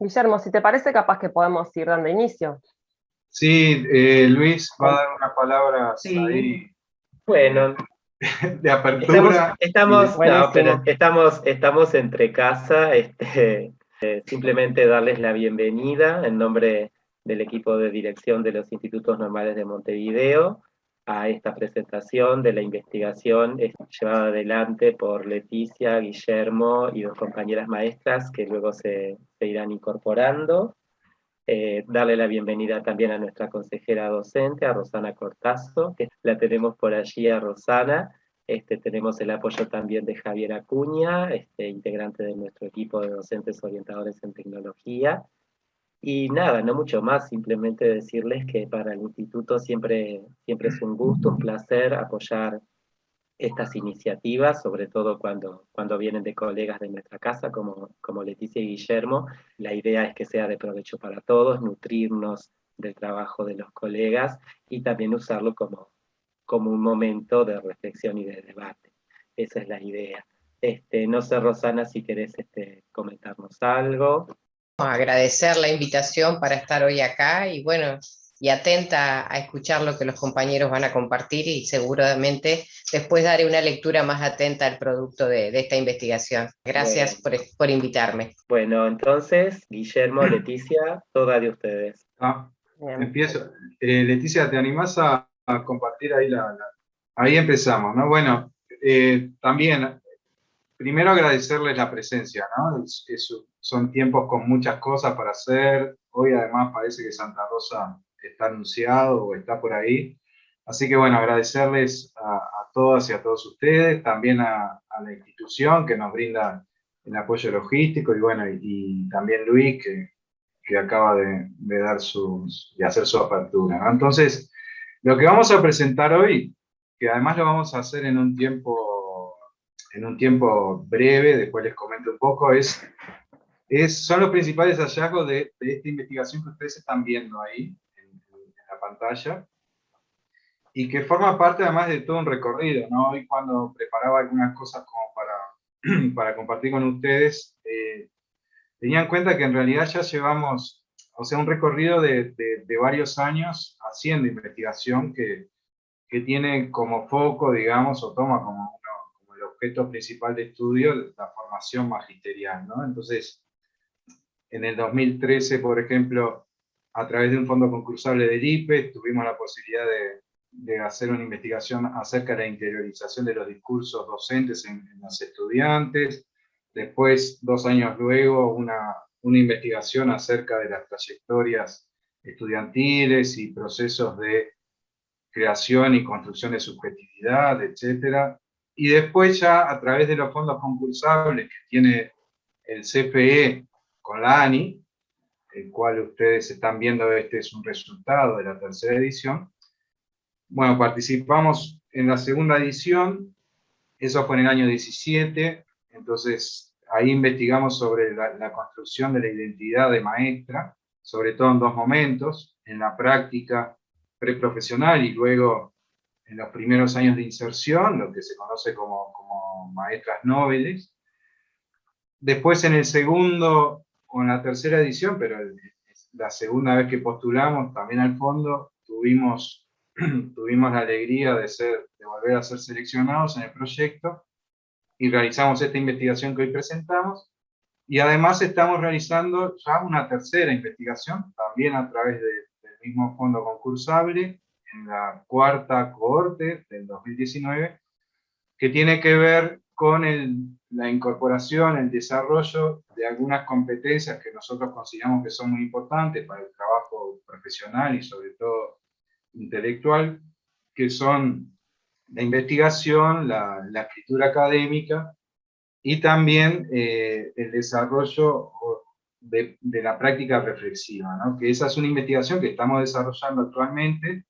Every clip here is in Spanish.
Guillermo, si te parece, capaz que podemos ir dando inicio. Sí, Luis va a dar unas palabras Sí, ahí bueno, de apertura y no, pero Buenísimo. estamos entre casa, simplemente darles la bienvenida en nombre del equipo de dirección de los Institutos Normales de Montevideo a esta presentación de la investigación llevada adelante por Leticia, Guillermo y dos compañeras maestras que luego se irán incorporando. Darle la bienvenida también a nuestra consejera docente, a Rosana Cortazo, que la tenemos por allí a Rosana. Tenemos el apoyo también de Javier Acuña, integrante de nuestro equipo de docentes orientadores en tecnología. Y nada, no mucho más, simplemente decirles que para el instituto siempre es un gusto, un placer apoyar estas iniciativas, sobre todo cuando vienen de colegas de nuestra casa, como Leticia y Guillermo. La idea es que sea de provecho para todos, nutrirnos del trabajo de los colegas y también usarlo como un momento de reflexión y de debate. Esa es la idea. No sé, Rosana, si querés comentarnos algo. Agradecer la invitación para estar hoy acá y bueno, y atenta a escuchar lo que los compañeros van a compartir y seguramente después daré una lectura más atenta al producto de esta investigación. Gracias Bueno, por invitarme. bueno, entonces, Guillermo, Leticia, toda de ustedes. Bien. empiezo. Leticia, ¿te animás a compartir ahí ahí empezamos, ¿no? Bueno, también, primero agradecerles la presencia, ¿no? Son tiempos con muchas cosas para hacer. Hoy además parece que Santa Rosa está anunciado o está por ahí. Así que bueno, agradecerles a todas y a todos ustedes, también a la institución que nos brinda el apoyo logístico y bueno, y también Luis que acaba de dar de hacer su apertura, ¿no? Entonces, lo que vamos a presentar hoy, que además lo vamos a hacer en un tiempo breve, después les comento un poco, son los principales hallazgos de esta investigación que ustedes están viendo ahí en la pantalla y que forma parte además de todo un recorrido, ¿no? Hoy cuando preparaba algunas cosas como para compartir con ustedes, tenía en cuenta que en realidad ya llevamos, o sea, un recorrido de varios años haciendo investigación que tiene como foco, digamos, o toma como el objeto principal de estudio la formación magisterial, ¿no? Entonces, en el 2013, por ejemplo, a través de un fondo concursable del IPE, tuvimos la posibilidad de hacer una investigación acerca de la interiorización de los discursos docentes en los estudiantes. Después, 2 años luego, una investigación acerca de las trayectorias estudiantiles y procesos de creación y construcción de subjetividad, etc. Y después ya a través de los fondos concursables que tiene el CFE con la ANI, el cual ustedes están viendo, este es un resultado de la tercera edición. Bueno, participamos en la segunda edición, eso fue en el año 17, entonces ahí investigamos sobre la construcción de la identidad de maestra, sobre todo en dos momentos, en la práctica preprofesional y luego en los primeros años de inserción, lo que se conoce como maestras noveles. Después en el segundo o en la tercera edición, pero la segunda vez que postulamos también al fondo, tuvimos la alegría de volver a ser seleccionados en el proyecto y realizamos esta investigación que hoy presentamos. Y además estamos realizando ya una tercera investigación, también a través del mismo fondo concursable, en la cuarta cohorte del 2019, que tiene que ver con la incorporación, el desarrollo de algunas competencias que nosotros consideramos que son muy importantes para el trabajo profesional y sobre todo intelectual, que son la investigación, la escritura académica y también el desarrollo de la práctica reflexiva, ¿no? Que esa es una investigación que estamos desarrollando actualmente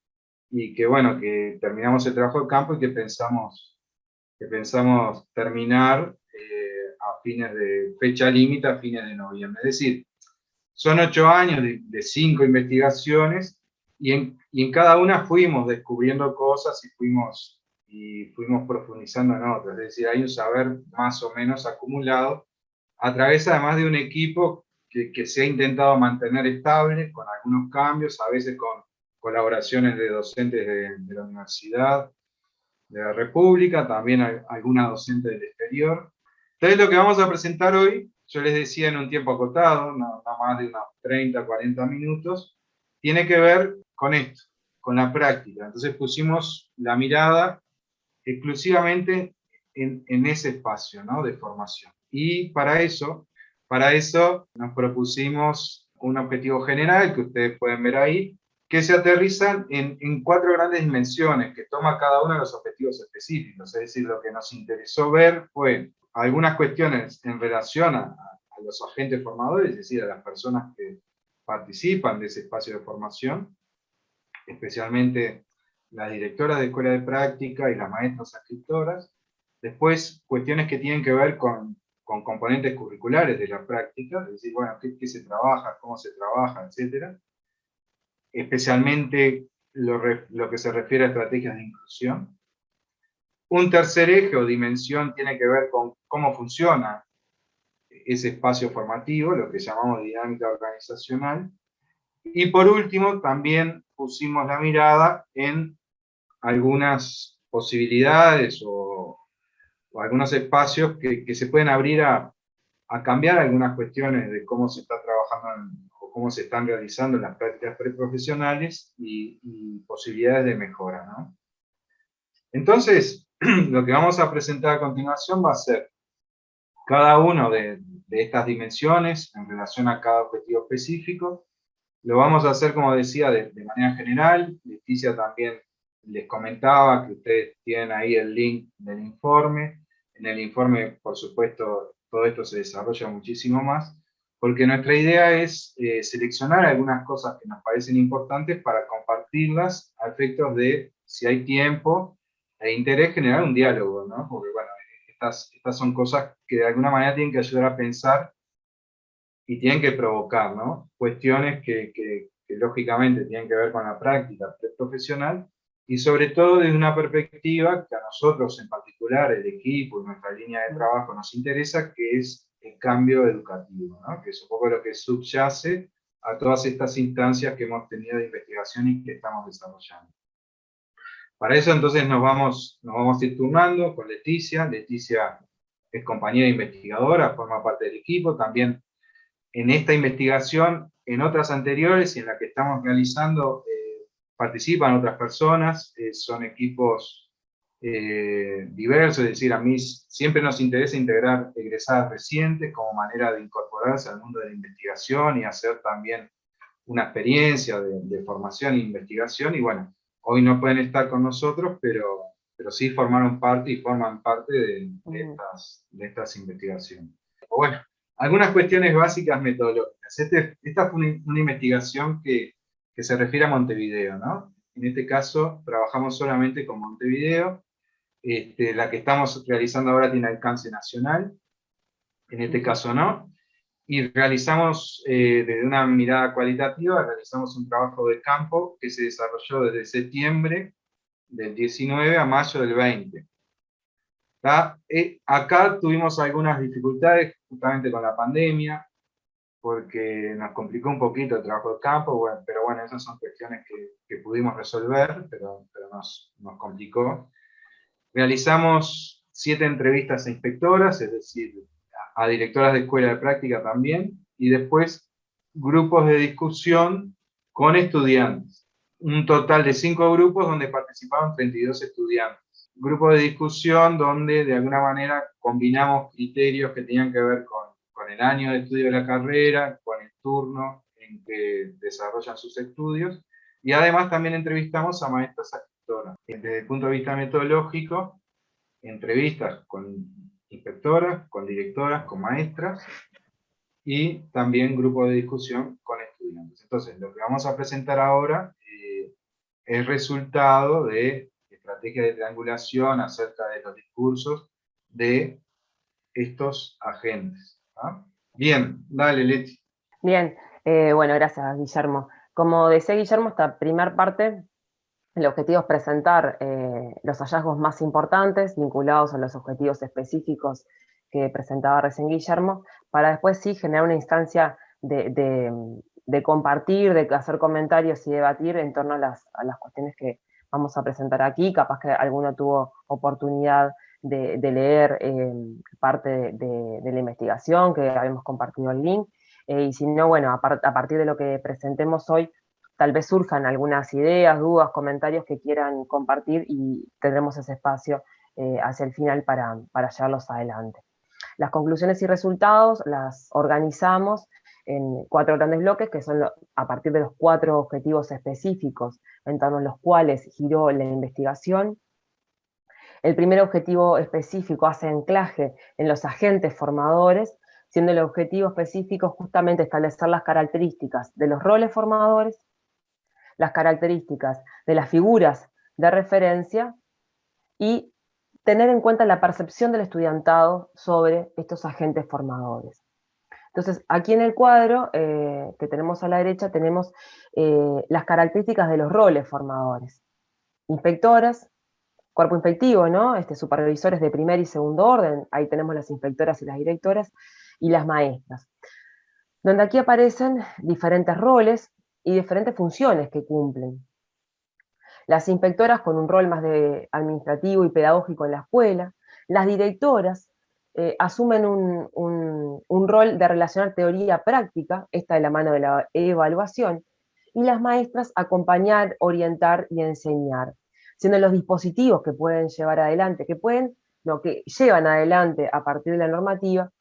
y que, bueno, que terminamos el trabajo de campo y que pensamos terminar a fines de fecha límite, a fines de noviembre. Es decir, son 8 años de 5 investigaciones y en cada una fuimos descubriendo cosas y fuimos profundizando en otras. Es decir, hay un saber más o menos acumulado a través además de un equipo que se ha intentado mantener estable, con algunos cambios, a veces con colaboraciones de docentes de la universidad, de la República, también alguna docente del exterior. Entonces lo que vamos a presentar hoy, yo les decía en un tiempo acotado, no más de unos 30, 40 minutos, tiene que ver con esto, con la práctica. Entonces pusimos la mirada exclusivamente en ese espacio, ¿no?, de formación. Y para eso nos propusimos un objetivo general que ustedes pueden ver ahí, que se aterrizan en 4 grandes dimensiones que toma cada uno de los objetivos específicos. Es decir, lo que nos interesó ver fue algunas cuestiones en relación a los agentes formadores, es decir, a las personas que participan de ese espacio de formación, especialmente las directoras de escuela de práctica y las maestras adscriptoras. Después, cuestiones que tienen que ver con componentes curriculares de la práctica, es decir, bueno, qué se trabaja, cómo se trabaja, etc. Especialmente lo que se refiere a estrategias de inclusión. Un tercer eje o dimensión tiene que ver con cómo funciona ese espacio formativo, lo que llamamos dinámica organizacional. Y por último, también pusimos la mirada en algunas posibilidades o algunos espacios que se pueden abrir a cambiar algunas cuestiones de cómo se está trabajando o cómo se están realizando las prácticas preprofesionales y posibilidades de mejora, ¿no? Entonces, lo que vamos a presentar a continuación va a ser cada una de estas dimensiones en relación a cada objetivo específico. Lo vamos a hacer, como decía, de manera general. Leticia también les comentaba que ustedes tienen ahí el link del informe. En el informe, por supuesto, todo esto se desarrolla muchísimo más, porque nuestra idea es seleccionar algunas cosas que nos parecen importantes para compartirlas a efectos de, si hay tiempo e interés, generar un diálogo, ¿no? Porque, bueno, estas son cosas que de alguna manera tienen que ayudar a pensar y tienen que provocar, ¿no?, cuestiones que lógicamente tienen que ver con la práctica profesional y sobre todo desde una perspectiva que a nosotros en particular, el equipo y nuestra línea de trabajo nos interesa, que es el cambio educativo, ¿no?, que es un poco lo que subyace a todas estas instancias que hemos tenido de investigación y que estamos desarrollando. Para eso entonces nos vamos a ir turnando con Leticia. Leticia es compañera investigadora, forma parte del equipo, también en esta investigación, en otras anteriores y en la que estamos realizando, participan otras personas, son equipos diversos, es decir, a mí siempre nos interesa integrar egresadas recientes como manera de incorporarse al mundo de la investigación y hacer también una experiencia de formación e investigación, y bueno, hoy no pueden estar con nosotros, pero sí formaron parte y forman parte de estas investigaciones. Bueno, algunas cuestiones básicas metodológicas. Esta fue una investigación que se refiere a Montevideo, ¿no? En este caso, trabajamos solamente con Montevideo. La que estamos realizando ahora tiene alcance nacional, en este caso no. Y realizamos, desde una mirada cualitativa, realizamos un trabajo de campo que se desarrolló desde septiembre del 19 a mayo del 20. Acá tuvimos algunas dificultades justamente con la pandemia, porque nos complicó un poquito el trabajo de campo, bueno, pero bueno, esas son cuestiones que pudimos resolver, pero nos complicó. Realizamos 7 entrevistas a inspectoras, es decir, a directoras de escuela de práctica también, y después grupos de discusión con estudiantes. Un total de 5 grupos donde participaron 32 estudiantes. Grupos de discusión donde de alguna manera combinamos criterios que tenían que ver con el año de estudio de la carrera, con el turno en que desarrollan sus estudios, y además también entrevistamos a maestras adscriptoras. Desde el punto de vista metodológico, entrevistas con inspectoras, con directoras, con maestras, y también grupos de discusión con estudiantes. Entonces, lo que vamos a presentar ahora es resultado de estrategias de triangulación acerca de los discursos de estos agentes. ¿Ah? Bien, dale, Leti. Bien, bueno, gracias, Guillermo. Como decía Guillermo, esta primera parte, el objetivo es presentar los hallazgos más importantes vinculados a los objetivos específicos que presentaba recién Guillermo, para después sí generar una instancia de compartir, de hacer comentarios y debatir en torno a las cuestiones que vamos a presentar aquí. Capaz que alguno tuvo oportunidad de leer parte de la investigación, que habíamos compartido el link, y si no, bueno, a partir de lo que presentemos hoy, tal vez surjan algunas ideas, dudas, comentarios que quieran compartir y tendremos ese espacio hacia el final para llevarlos adelante. Las conclusiones y resultados las organizamos en 4 grandes bloques, que son a partir de los 4 objetivos específicos en torno a los cuales giró la investigación. El primer objetivo específico hace anclaje en los agentes formadores, siendo el objetivo específico justamente establecer las características de los roles formadores, las características de las figuras de referencia y tener en cuenta la percepción del estudiantado sobre estos agentes formadores. Entonces, aquí en el cuadro que tenemos a la derecha tenemos las características de los roles formadores. Inspectoras, cuerpo inspectivo, ¿no? Supervisores de primer y segundo orden, ahí tenemos las inspectoras y las directoras, y las maestras. Donde aquí aparecen diferentes roles y diferentes funciones que cumplen. Las inspectoras con un rol más de administrativo y pedagógico en la escuela, las directoras asumen un rol de relacionar teoría práctica, esta de la mano de la evaluación, y las maestras acompañar, orientar y enseñar, siendo los dispositivos que pueden llevar adelante, que llevan adelante a partir de la normativa.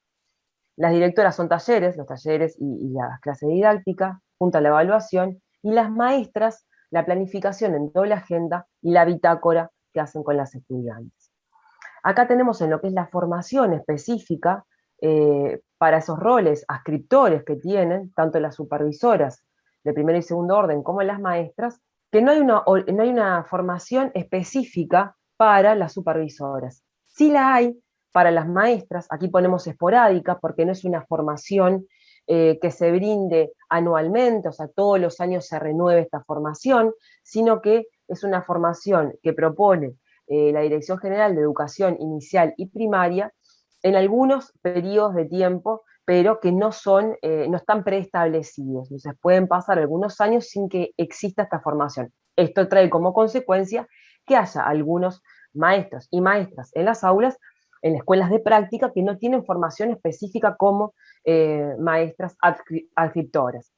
Las directoras son talleres, los talleres y las clases didácticas, junto a la evaluación, y las maestras la planificación en doble agenda y la bitácora que hacen con las estudiantes. Acá tenemos en lo que es la formación específica para esos roles ascriptores que tienen, tanto las supervisoras de primer y segundo orden como las maestras, que no hay una formación específica para las supervisoras. Sí la hay para las maestras, aquí ponemos esporádica porque no es una formación que se brinde anualmente, o sea, todos los años se renueve esta formación, sino que es una formación que propone la Dirección General de Educación Inicial y Primaria en algunos periodos de tiempo, pero que no están preestablecidos. Entonces pueden pasar algunos años sin que exista esta formación. Esto trae como consecuencia que haya algunos maestros y maestras en las aulas, en escuelas de práctica, que no tienen formación específica como maestras adscriptoras.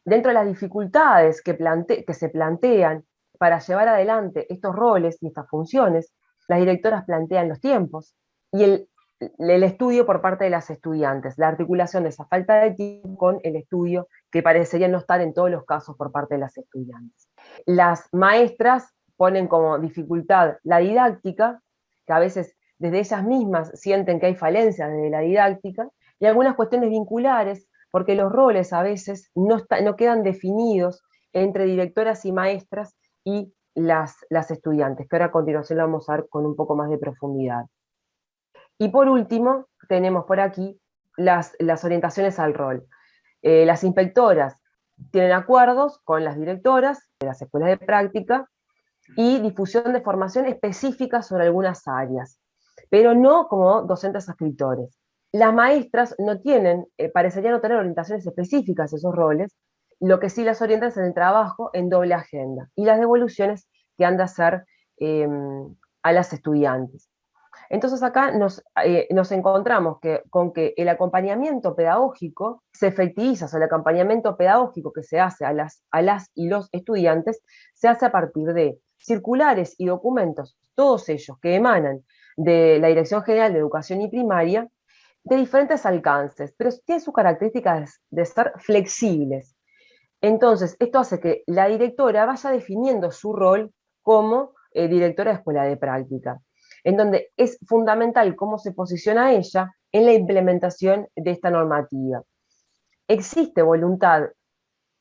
Dentro de las dificultades que se plantean para llevar adelante estos roles y estas funciones, las directoras plantean los tiempos y el estudio por parte de las estudiantes, la articulación de esa falta de tiempo con el estudio que parecería no estar en todos los casos por parte de las estudiantes. Las maestras ponen como dificultad la didáctica, que a veces desde ellas mismas sienten que hay falencias de la didáctica, y algunas cuestiones vinculares, porque los roles a veces no quedan definidos entre directoras y maestras y las estudiantes, que ahora a continuación lo vamos a ver con un poco más de profundidad. Y por último, tenemos por aquí las orientaciones al rol. Las inspectoras tienen acuerdos con las directoras de las escuelas de práctica y difusión de formación específica sobre algunas áreas, pero no como docentes adscriptores. Las maestras no tienen, parecerían no tener orientaciones específicas a esos roles, lo que sí las orientan es en el trabajo en doble agenda y las devoluciones que han de hacer a las estudiantes. Entonces acá nos encontramos con que el acompañamiento pedagógico se efectiviza, o sea, el acompañamiento pedagógico que se hace a las y los estudiantes se hace a partir de circulares y documentos, todos ellos que emanan de la Dirección General de Educación y Primaria, de diferentes alcances, pero tienen sus características de ser flexibles. Entonces, esto hace que la directora vaya definiendo su rol como directora de escuela de práctica, en donde es fundamental cómo se posiciona ella en la implementación de esta normativa. Existe voluntad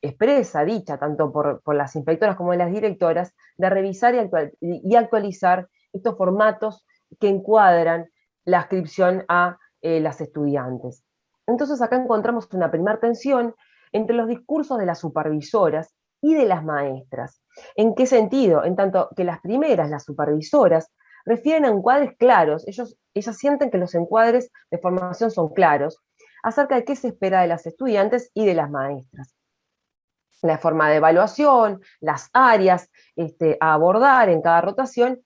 expresa, dicha, tanto por las inspectoras como las directoras, de revisar y actualizar estos formatos que encuadran la adscripción a las estudiantes. Entonces acá encontramos una primera tensión entre los discursos de las supervisoras y de las maestras. ¿En qué sentido? En tanto que las primeras, las supervisoras, refieren a encuadres claros, ellas sienten que los encuadres de formación son claros, acerca de qué se espera de las estudiantes y de las maestras. La forma de evaluación, las áreas a abordar en cada rotación,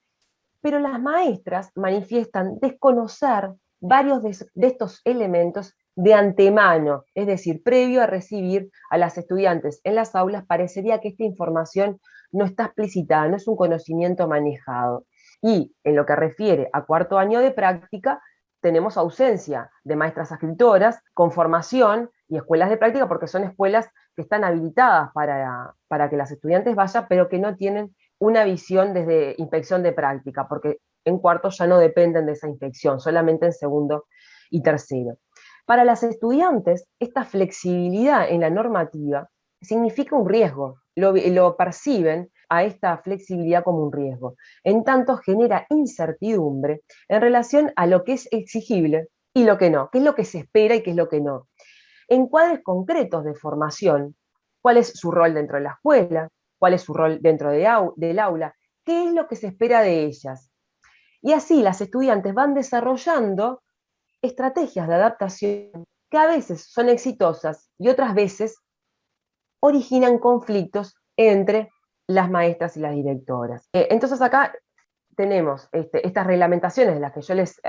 pero las maestras manifiestan desconocer varios de estos elementos de antemano, es decir, previo a recibir a las estudiantes en las aulas, parecería que esta información no está explicitada, no es un conocimiento manejado. Y en lo que refiere a cuarto año de práctica, tenemos ausencia de maestras escritoras con formación y escuelas de práctica, porque son escuelas que están habilitadas para que las estudiantes vayan, pero que no tienen una visión desde inspección de práctica, porque en cuarto ya no dependen de esa inspección, solamente en segundo y tercero. Para las estudiantes, esta flexibilidad en la normativa significa un riesgo, lo perciben a esta flexibilidad como un riesgo. En tanto, genera incertidumbre en relación a lo que es exigible y lo que no, qué es lo que se espera y qué es lo que no. Encuadres concretos de formación, cuál es su rol dentro de la escuela, cuál es su rol dentro del aula, qué es lo que se espera de ellas. Y así las estudiantes van desarrollando estrategias de adaptación que a veces son exitosas y otras veces originan conflictos entre las maestras y las directoras. Entonces acá tenemos estas reglamentaciones de las que yo les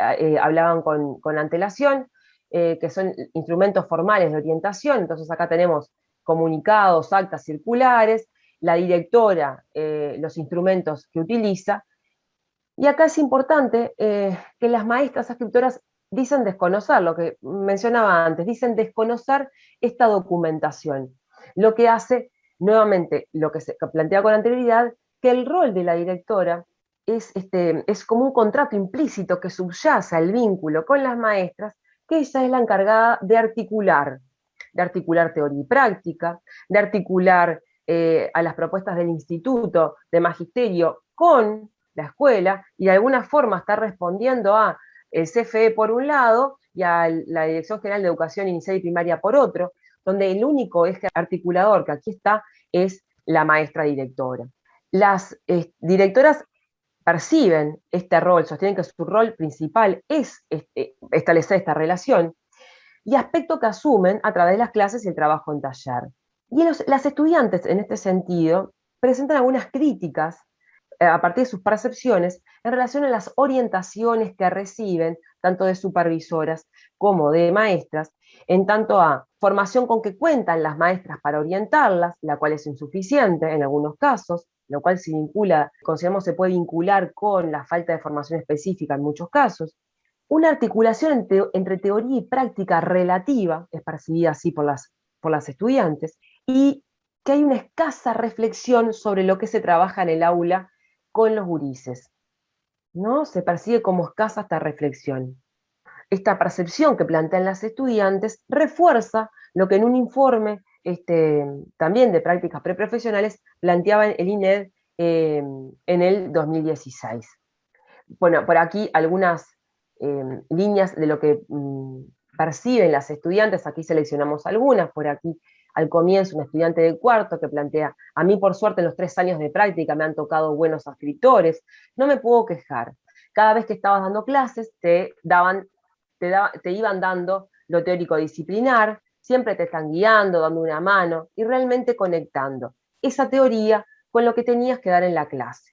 hablaba con antelación, que son instrumentos formales de orientación. Entonces acá tenemos comunicados, actas circulares, la directora, los instrumentos que utiliza, y acá es importante que las maestras escritoras dicen desconocer, lo que mencionaba antes, dicen desconocer esta documentación, lo que hace, nuevamente, lo que se plantea con anterioridad, que el rol de la directora es como un contrato implícito que subyace al vínculo con las maestras, que ella es la encargada de articular teoría y práctica, de articular a las propuestas del instituto de magisterio con la escuela, y de alguna forma está respondiendo a el CFE por un lado y a la Dirección General de Educación Inicial y Primaria por otro, donde el único eje articulador que aquí está es la maestra directora. Las directoras perciben este rol, sostienen que su rol principal es establecer esta relación, y aspecto que asumen a través de las clases y el trabajo en taller. Y las estudiantes, en este sentido, presentan algunas críticas a partir de sus percepciones en relación a las orientaciones que reciben, tanto de supervisoras como de maestras, en tanto a formación con que cuentan las maestras para orientarlas, la cual es insuficiente en algunos casos, lo cual se vincula, consideramos se puede vincular con la falta de formación específica en muchos casos. Una articulación entre teoría y práctica relativa, es percibida así por las estudiantes, y que hay una escasa reflexión sobre lo que se trabaja en el aula con los gurises, ¿no? Se percibe como escasa esta reflexión. Esta percepción que plantean las estudiantes refuerza lo que en un informe también de prácticas preprofesionales planteaba el INED en el 2016. Bueno, por aquí algunas líneas de lo que perciben las estudiantes, aquí seleccionamos algunas, por aquí al comienzo un estudiante de cuarto que plantea, a mí por suerte en los 3 años de práctica me han tocado buenos escritores, no me puedo quejar, cada vez que estabas dando clases te iban dando lo teórico disciplinar, siempre te están guiando, dando una mano y realmente conectando esa teoría con lo que tenías que dar en la clase.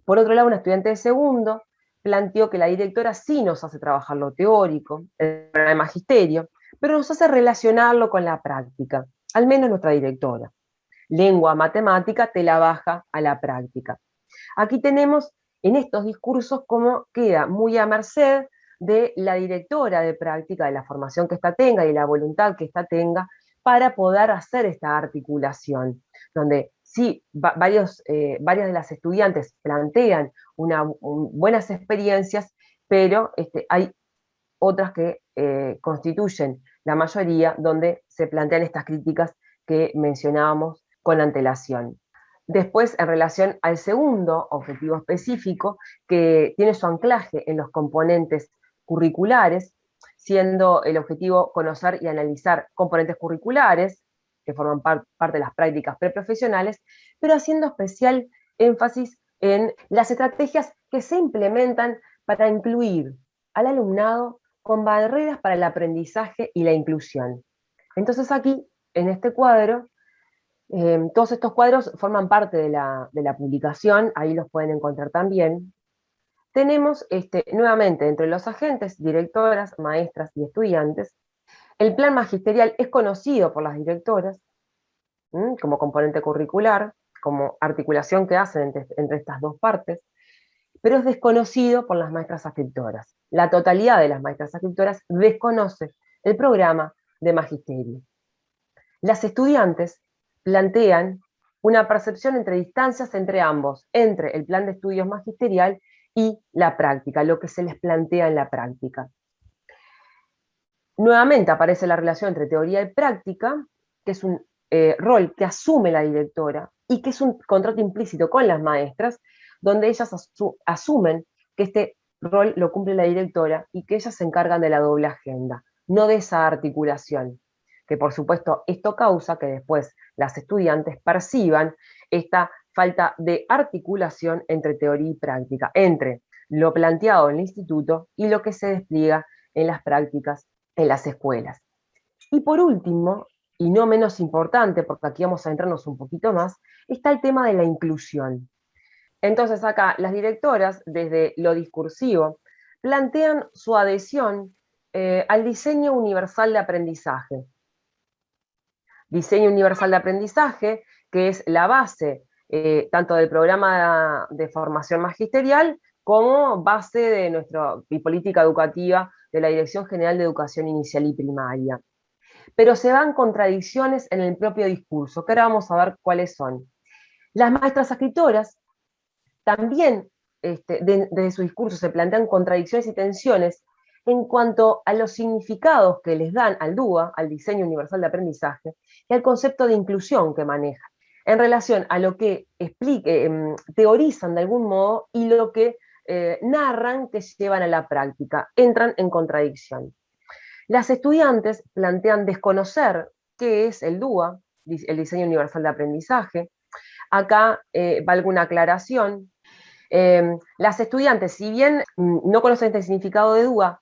Por otro lado, un estudiante de segundo planteó que la directora sí nos hace trabajar lo teórico, el magisterio, pero nos hace relacionarlo con la práctica, al menos nuestra directora. Lengua, matemática, te la baja a la práctica. Aquí tenemos en estos discursos cómo queda muy a merced de la directora de práctica, de la formación que ésta tenga y de la voluntad que ésta tenga para poder hacer esta articulación, donde sí, varias de las estudiantes plantean buenas experiencias, pero hay otras que constituyen la mayoría donde se plantean estas críticas que mencionábamos con antelación. Después, en relación al segundo objetivo específico, que tiene su anclaje en los componentes curriculares, siendo el objetivo conocer y analizar componentes curriculares, que forman parte de las prácticas preprofesionales, pero haciendo especial énfasis en las estrategias que se implementan para incluir al alumnado con barreras para el aprendizaje y la inclusión. Entonces aquí, en este cuadro, todos estos cuadros forman parte de la publicación, ahí los pueden encontrar también. Tenemos nuevamente entre los agentes, directoras, maestras y estudiantes. El plan magisterial es conocido por las directoras como componente curricular, como articulación que hacen entre estas dos partes, pero es desconocido por las maestras ascriptoras. La totalidad de las maestras ascriptoras desconoce el programa de magisterio. Las estudiantes plantean una percepción entre distancias entre ambos, entre el plan de estudios magisterial y la práctica, lo que se les plantea en la práctica. Nuevamente aparece la relación entre teoría y práctica, que es un rol que asume la directora y que es un contrato implícito con las maestras, donde ellas asumen que este rol lo cumple la directora y que ellas se encargan de la doble agenda, no de esa articulación. Que por supuesto esto causa que después las estudiantes perciban esta falta de articulación entre teoría y práctica, entre lo planteado en el instituto y lo que se despliega en las prácticas en las escuelas. Y por último, y no menos importante, porque aquí vamos a entrarnos un poquito más, está el tema de la inclusión. Entonces acá las directoras, desde lo discursivo, plantean su adhesión al diseño universal de aprendizaje. Diseño universal de aprendizaje, que es la base tanto del programa de formación magisterial como base de nuestra política educativa de la Dirección General de Educación Inicial y Primaria. Pero se dan contradicciones en el propio discurso, que ahora vamos a ver cuáles son. Las maestras escritoras también, desde su discurso, se plantean contradicciones y tensiones en cuanto a los significados que les dan al DUA, al Diseño Universal de Aprendizaje, y al concepto de inclusión que manejan, en relación a lo que teorizan de algún modo y lo que narran que llevan a la práctica, entran en contradicción. Las estudiantes plantean desconocer qué es el DUA, el Diseño Universal de Aprendizaje. Acá va alguna aclaración. Las estudiantes, si bien no conocen este significado de DUA,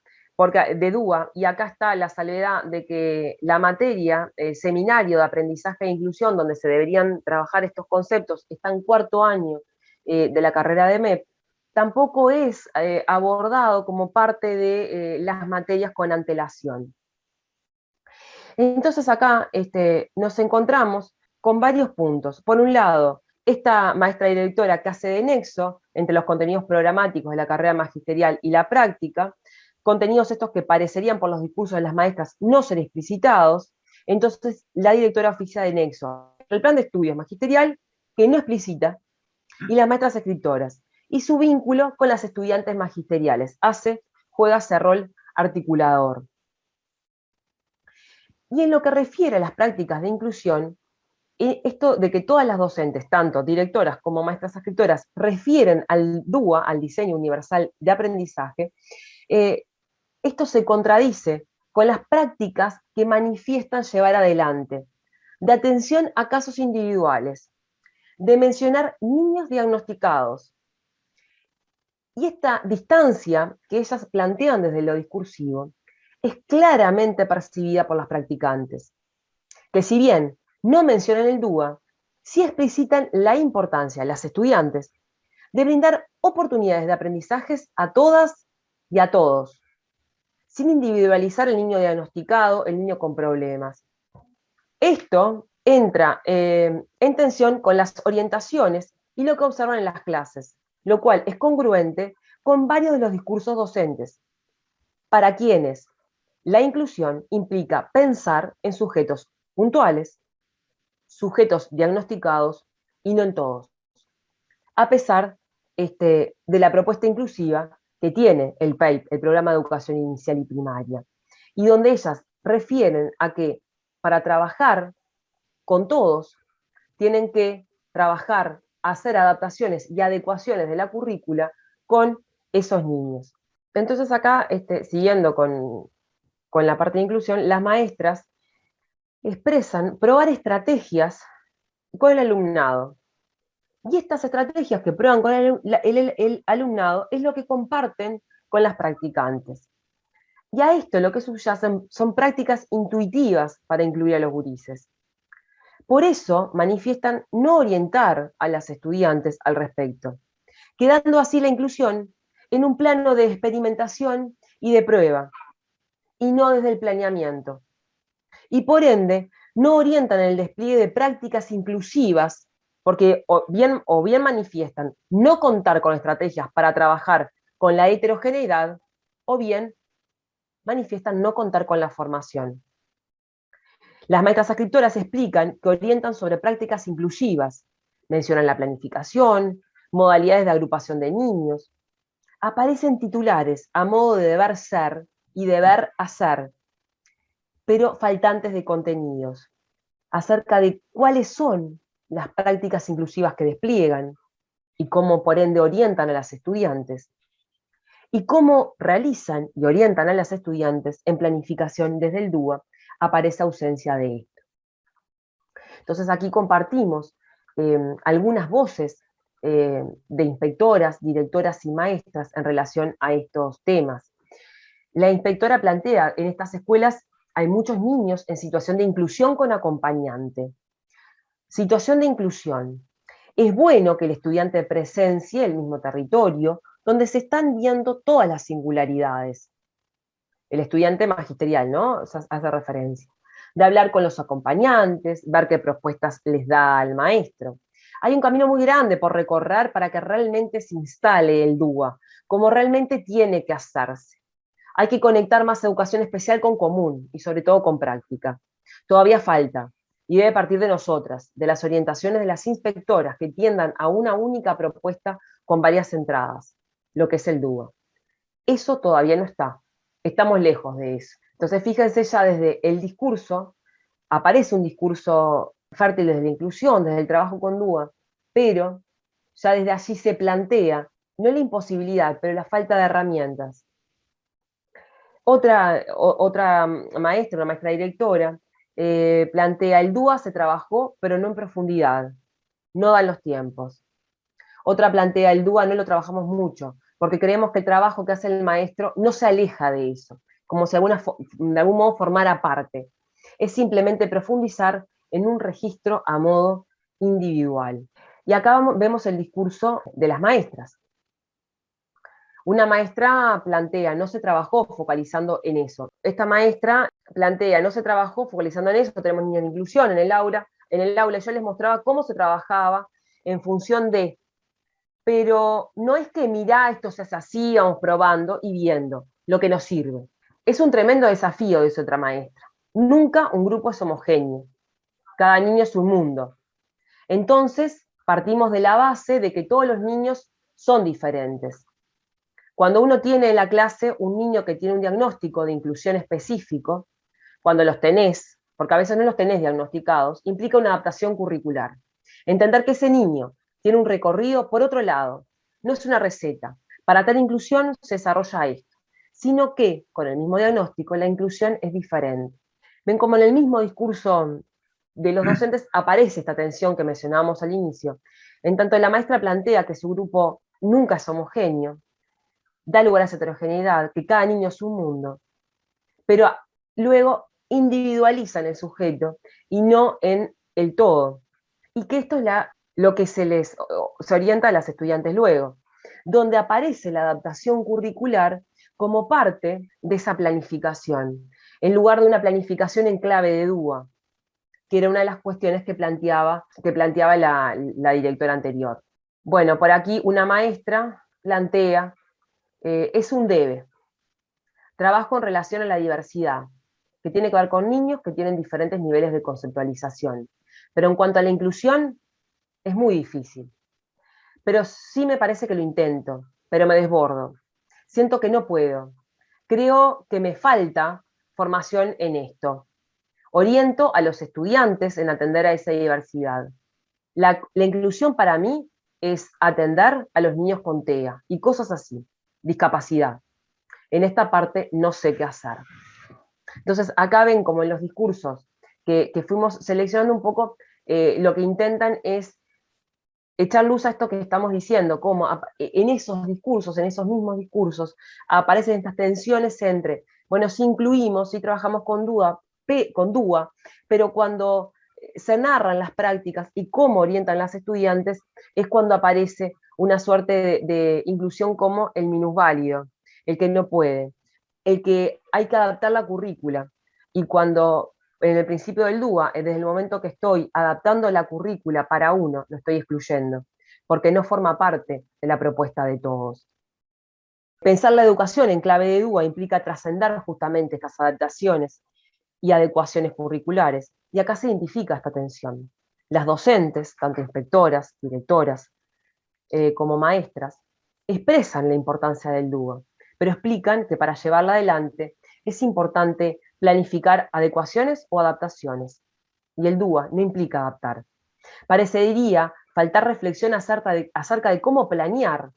y acá está la salvedad de que la materia, seminario de aprendizaje e inclusión, donde se deberían trabajar estos conceptos, está en cuarto año de la carrera de MEP, tampoco es abordado como parte de las materias con antelación. Entonces acá nos encontramos con varios puntos. Por un lado, esta maestra directora que hace de nexo entre los contenidos programáticos de la carrera magisterial y la práctica, contenidos estos que parecerían por los discursos de las maestras no ser explicitados, entonces la directora oficia de nexo el plan de estudios magisterial que no explicita, y las maestras escritoras, y su vínculo con las estudiantes magisteriales, juega ese rol articulador. Y en lo que refiere a las prácticas de inclusión, esto de que todas las docentes, tanto directoras como maestras escritoras, refieren al DUA, al Diseño Universal de Aprendizaje, esto se contradice con las prácticas que manifiestan llevar adelante, de atención a casos individuales, de mencionar niños diagnosticados. Y esta distancia que ellas plantean desde lo discursivo es claramente percibida por las practicantes, que si bien no mencionan el DUA, sí explicitan la importancia, las estudiantes, de brindar oportunidades de aprendizajes a todas y a todos, sin individualizar el niño diagnosticado, el niño con problemas. Esto entra en tensión con las orientaciones y lo que observan en las clases, lo cual es congruente con varios de los discursos docentes, para quienes la inclusión implica pensar en sujetos puntuales, sujetos diagnosticados y no en todos. A pesar de la propuesta inclusiva que tiene el PEIP, el Programa de Educación Inicial y Primaria, y donde ellas refieren a que para trabajar con todos tienen que trabajar, hacer adaptaciones y adecuaciones de la currícula con esos niños. Entonces acá, siguiendo con la parte de inclusión, las maestras expresan probar estrategias con el alumnado. Y estas estrategias que prueban con el alumnado es lo que comparten con las practicantes. Y a esto lo que subyacen son prácticas intuitivas para incluir a los gurises. Por eso manifiestan no orientar a las estudiantes al respecto, quedando así la inclusión en un plano de experimentación y de prueba, y no desde el planeamiento. Y por ende, no orientan el despliegue de prácticas inclusivas, porque o bien manifiestan no contar con estrategias para trabajar con la heterogeneidad, o bien manifiestan no contar con la formación. Las maestras escritoras explican que orientan sobre prácticas inclusivas, mencionan la planificación, modalidades de agrupación de niños. Aparecen titulares a modo de deber ser y deber hacer, pero faltantes de contenidos, acerca de cuáles son las prácticas inclusivas que despliegan y cómo por ende orientan a las estudiantes, y cómo realizan y orientan a las estudiantes en planificación desde el DUA, aparece ausencia de esto. Entonces aquí compartimos algunas voces de inspectoras, directoras y maestras en relación a estos temas. La inspectora plantea, en estas escuelas hay muchos niños en situación de inclusión con acompañante. Situación de inclusión. Es bueno que el estudiante presencie el mismo territorio donde se están viendo todas las singularidades. El estudiante magisterial, ¿no? Hace referencia. De hablar con los acompañantes, ver qué propuestas les da al maestro. Hay un camino muy grande por recorrer para que realmente se instale el DUA, como realmente tiene que hacerse. Hay que conectar más educación especial con común y sobre todo con práctica. Todavía falta, y debe partir de nosotras, de las orientaciones de las inspectoras que tiendan a una única propuesta con varias entradas, lo que es el DUA. Eso todavía no está, estamos lejos de eso. Entonces fíjense ya desde el discurso, aparece un discurso fértil desde la inclusión, desde el trabajo con DUA, pero ya desde allí se plantea, no la imposibilidad, pero la falta de herramientas. Otra maestra, una maestra directora, plantea el DUA se trabajó, pero no en profundidad, no dan los tiempos. Otra plantea el DUA no lo trabajamos mucho, porque creemos que el trabajo que hace el maestro no se aleja de eso, como si de algún modo formara parte. Es simplemente profundizar en un registro a modo individual. Y acá vemos el discurso de las maestras. Una maestra plantea, no se trabajó focalizando en eso. Esta maestra plantea, no se trabajó focalizando en eso, tenemos niños de inclusión en el aula yo les mostraba cómo se trabajaba en función de, pero no es que mirá, esto se hace así, vamos probando y viendo lo que nos sirve. Es un tremendo desafío, dice otra maestra. Nunca un grupo es homogéneo, cada niño es un mundo. Entonces, partimos de la base de que todos los niños son diferentes. Cuando uno tiene en la clase un niño que tiene un diagnóstico de inclusión específico, cuando los tenés, porque a veces no los tenés diagnosticados, implica una adaptación curricular. Entender que ese niño tiene un recorrido por otro lado, no es una receta. Para tal inclusión se desarrolla esto, sino que con el mismo diagnóstico la inclusión es diferente. Ven como en el mismo discurso de los docentes aparece esta tensión que mencionábamos al inicio. En tanto la maestra plantea que su grupo nunca es homogéneo, da lugar a esa heterogeneidad, que cada niño es un mundo, pero luego individualizan el sujeto y no en el todo. Y que esto es lo que se orienta a las estudiantes luego, donde aparece la adaptación curricular como parte de esa planificación, en lugar de una planificación en clave de DUA, que era una de las cuestiones que planteaba la directora anterior. Bueno, por aquí una maestra plantea, es un debe, trabajo en relación a la diversidad, que tiene que ver con niños que tienen diferentes niveles de conceptualización. Pero en cuanto a la inclusión, es muy difícil. Pero sí me parece que lo intento, pero me desbordo. Siento que no puedo. Creo que me falta formación en esto. Oriento a los estudiantes en atender a esa diversidad. La inclusión para mí es atender a los niños con TEA y cosas así, discapacidad. En esta parte no sé qué hacer. Entonces, acá ven como en los discursos que fuimos seleccionando un poco, lo que intentan es echar luz a esto que estamos diciendo, como en esos discursos, en esos mismos discursos, aparecen estas tensiones entre Bueno, sí incluimos, sí trabajamos con DUA, pero cuando se narran las prácticas y cómo orientan las estudiantes, es cuando aparece una suerte de inclusión como el minusválido, el que no puede, el que hay que adaptar la currícula. Y cuando en el principio del DUA, desde el momento que estoy adaptando la currícula para uno, lo estoy excluyendo, porque no forma parte de la propuesta de todos. Pensar la educación en clave de DUA implica trascender justamente estas adaptaciones y adecuaciones curriculares, y acá se identifica esta tensión. Las docentes, tanto inspectoras, directoras, como maestras, expresan la importancia del DUA, pero explican que para llevarla adelante es importante planificar adecuaciones o adaptaciones, y el DUA no implica adaptar. Parecería faltar reflexión acerca de cómo planear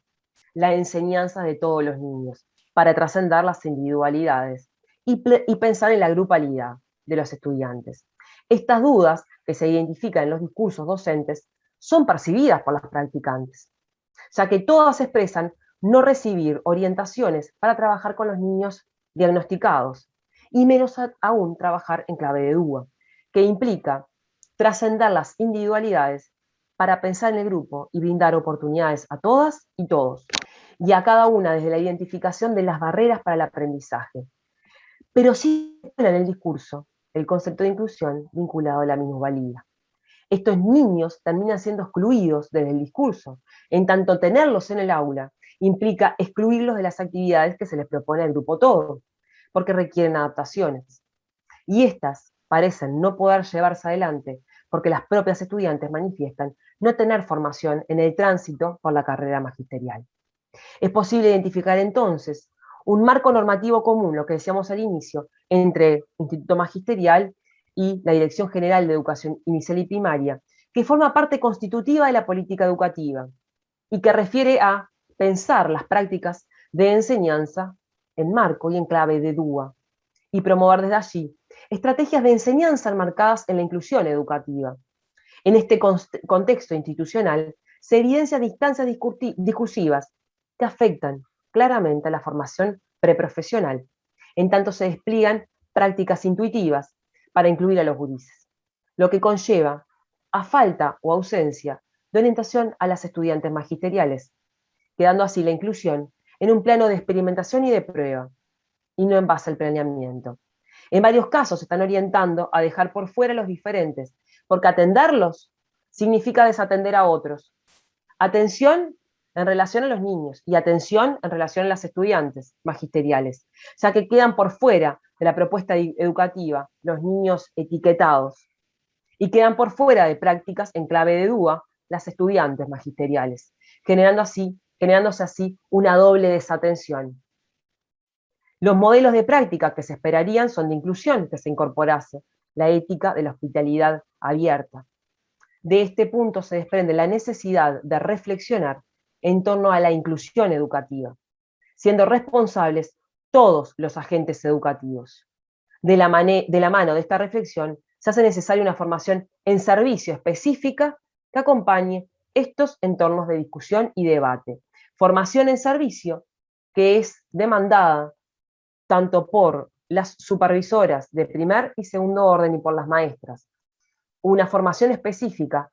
la enseñanza de todos los niños, para trascender las individualidades y pensar en la grupalidad de los estudiantes. Estas dudas que se identifican en los discursos docentes son percibidas por las practicantes, ya que todas expresan no recibir orientaciones para trabajar con los niños diagnosticados, y menos aún trabajar en clave de DUA, que implica trascender las individualidades para pensar en el grupo y brindar oportunidades a todas y todos, y a cada una desde la identificación de las barreras para el aprendizaje. Pero sí en el discurso el concepto de inclusión vinculado a la minusvalía. Estos niños terminan siendo excluidos desde el discurso, en tanto tenerlos en el aula implica excluirlos de las actividades que se les propone al grupo todo, porque requieren adaptaciones. Y estas parecen no poder llevarse adelante porque las propias estudiantes manifiestan no tener formación en el tránsito por la carrera magisterial. Es posible identificar entonces un marco normativo común, lo que decíamos al inicio, entre Instituto Magisterial y la Dirección General de Educación Inicial y Primaria, que forma parte constitutiva de la política educativa y que refiere a pensar las prácticas de enseñanza en marco y en clave de DUA, y promover desde allí estrategias de enseñanza enmarcadas en la inclusión educativa. En este contexto institucional se evidencian distancias discursivas que afectan claramente a la formación preprofesional, en tanto se despliegan prácticas intuitivas para incluir a los gurises, lo que conlleva a falta o ausencia de orientación a las estudiantes magisteriales, quedando así la inclusión en un plano de experimentación y de prueba, y no en base al planeamiento. En varios casos se están orientando a dejar por fuera a los diferentes, porque atenderlos significa desatender a otros. Atención en relación a los niños y atención en relación a las estudiantes magisteriales, ya que quedan por fuera de la propuesta educativa los niños etiquetados y quedan por fuera de prácticas en clave de DUA las estudiantes magisteriales, generándose así una doble desatención. Los modelos de práctica que se esperarían son de inclusión, que se incorporase la ética de la hospitalidad abierta. De este punto se desprende la necesidad de reflexionar en torno a la inclusión educativa, siendo responsables todos los agentes educativos. De la mano de esta reflexión se hace necesaria una formación en servicio específica que acompañe estos entornos de discusión y debate. Formación en servicio que es demandada tanto por las supervisoras de primer y segundo orden y por las maestras. Una formación específica,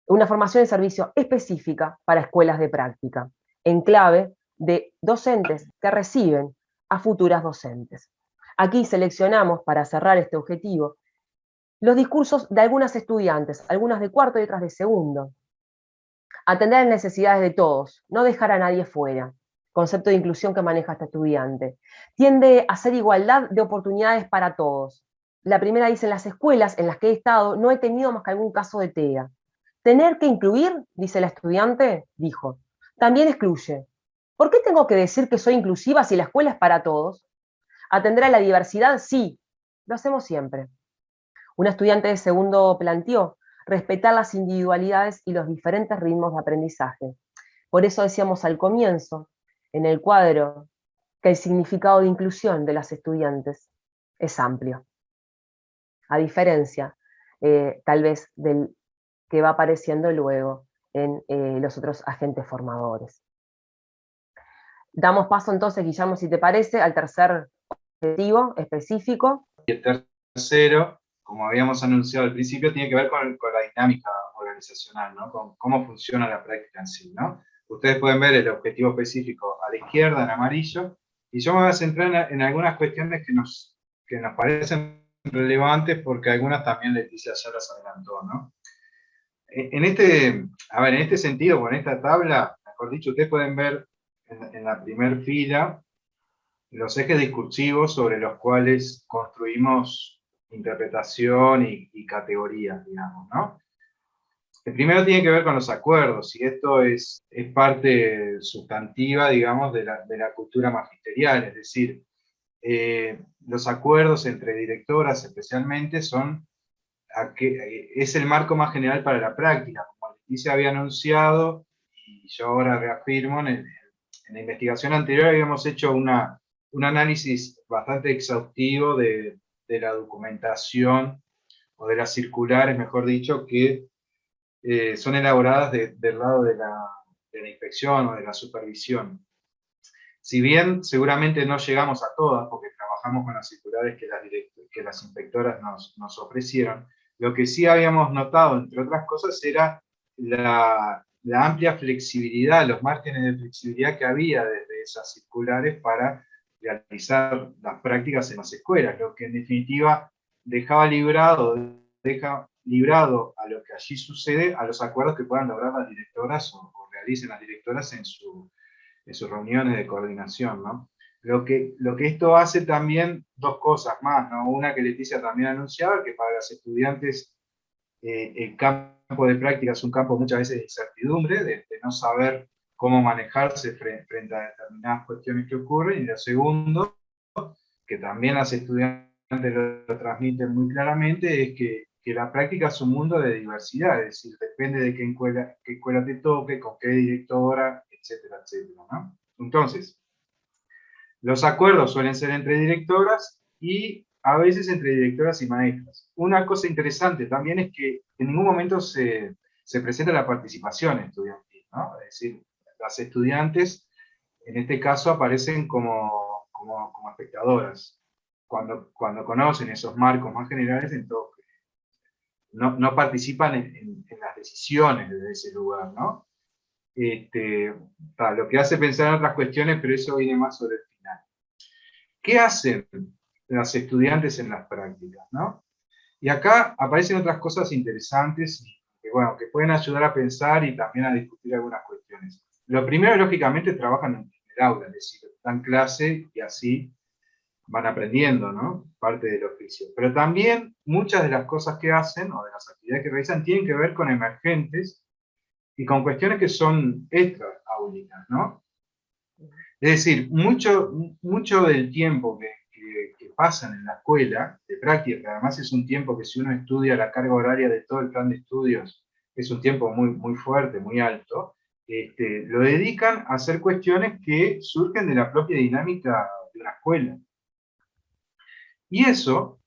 una formación en servicio específica para escuelas de práctica, en clave de docentes que reciben a futuras docentes. Aquí seleccionamos, para cerrar este objetivo, los discursos de algunas estudiantes, algunas de cuarto y otras de segundo. Atender las necesidades de todos, no dejar a nadie fuera, concepto de inclusión que maneja este estudiante. Tiende a ser igualdad de oportunidades para todos. La primera dice: en las escuelas en las que he estado no he tenido más que algún caso de TEA. Tener que incluir, dice la estudiante, dijo, también excluye. ¿Por qué tengo que decir que soy inclusiva si la escuela es para todos? Atender a la diversidad, sí, lo hacemos siempre. Una estudiante de segundo planteó respetar las individualidades y los diferentes ritmos de aprendizaje. Por eso decíamos al comienzo, en el cuadro, que el significado de inclusión de las estudiantes es amplio. A diferencia, tal vez, del que va apareciendo luego en los otros agentes formadores. Damos paso entonces, Guillermo, si te parece, al tercer objetivo específico. Y el tercero, como habíamos anunciado al principio, tiene que ver con la dinámica organizacional, ¿no? Con cómo funciona la práctica en sí, ¿no? Ustedes pueden ver el objetivo específico a la izquierda, en amarillo, y yo me voy a centrar en algunas cuestiones que nos parecen relevantes, porque algunas también Leticia ya las adelantó, ¿no? En este sentido, con esta tabla, mejor dicho, ustedes pueden ver en la primera fila los ejes discursivos sobre los cuales construimos interpretación y categorías, digamos, ¿no? El primero tiene que ver con los acuerdos, y esto es parte sustantiva, digamos, de la cultura magisterial, es decir, los acuerdos entre directoras especialmente es el marco más general para la práctica, como Leticia había anunciado, y yo ahora reafirmo, en la investigación anterior habíamos hecho un análisis bastante exhaustivo de la documentación, o de las circulares, mejor dicho, que son elaboradas del lado de la inspección o de la supervisión. Si bien seguramente no llegamos a todas, porque trabajamos con las circulares que las inspectoras nos ofrecieron, lo que sí habíamos notado, entre otras cosas, era la amplia flexibilidad, los márgenes de flexibilidad que había desde esas circulares para realizar las prácticas en las escuelas, lo que en definitiva deja librado a lo que allí sucede, a los acuerdos que puedan lograr las directoras o realicen las directoras en sus reuniones de coordinación, ¿no? Lo que esto hace también, dos cosas más, ¿no? Una que Leticia también anunciaba, que para los estudiantes el campo de práctica es un campo muchas veces de incertidumbre, de no saber cómo manejarse frente a determinadas cuestiones que ocurren, y lo segundo, que también las estudiantes lo transmiten muy claramente, es que la práctica es un mundo de diversidad, es decir, depende de qué escuela te toque, con qué directora, etcétera, etcétera, ¿no? Entonces, los acuerdos suelen ser entre directoras y a veces entre directoras y maestras. Una cosa interesante también es que en ningún momento se presenta la participación estudiantil, ¿no? Es decir, las estudiantes en este caso aparecen como espectadoras. Cuando conocen esos marcos más generales, entonces no participan en las decisiones desde ese lugar, ¿no? Lo que hace pensar en otras cuestiones, pero eso viene más sobre el final. ¿Qué hacen las estudiantes en las prácticas, ¿no? Y acá aparecen otras cosas interesantes que pueden ayudar a pensar y también a discutir algunas cuestiones. Lo primero, lógicamente, trabajan en el aula, es decir, dan clase y así van aprendiendo, ¿no? Parte del oficio. Pero también muchas de las cosas que hacen, o de las actividades que realizan, tienen que ver con emergentes y con cuestiones que son extraaulinas, ¿no? Es decir, mucho del tiempo que pasan en la escuela de práctica, que además es un tiempo que, si uno estudia la carga horaria de todo el plan de estudios, es un tiempo muy, muy fuerte, muy alto, lo dedican a hacer cuestiones que surgen de la propia dinámica de una escuela. Y eso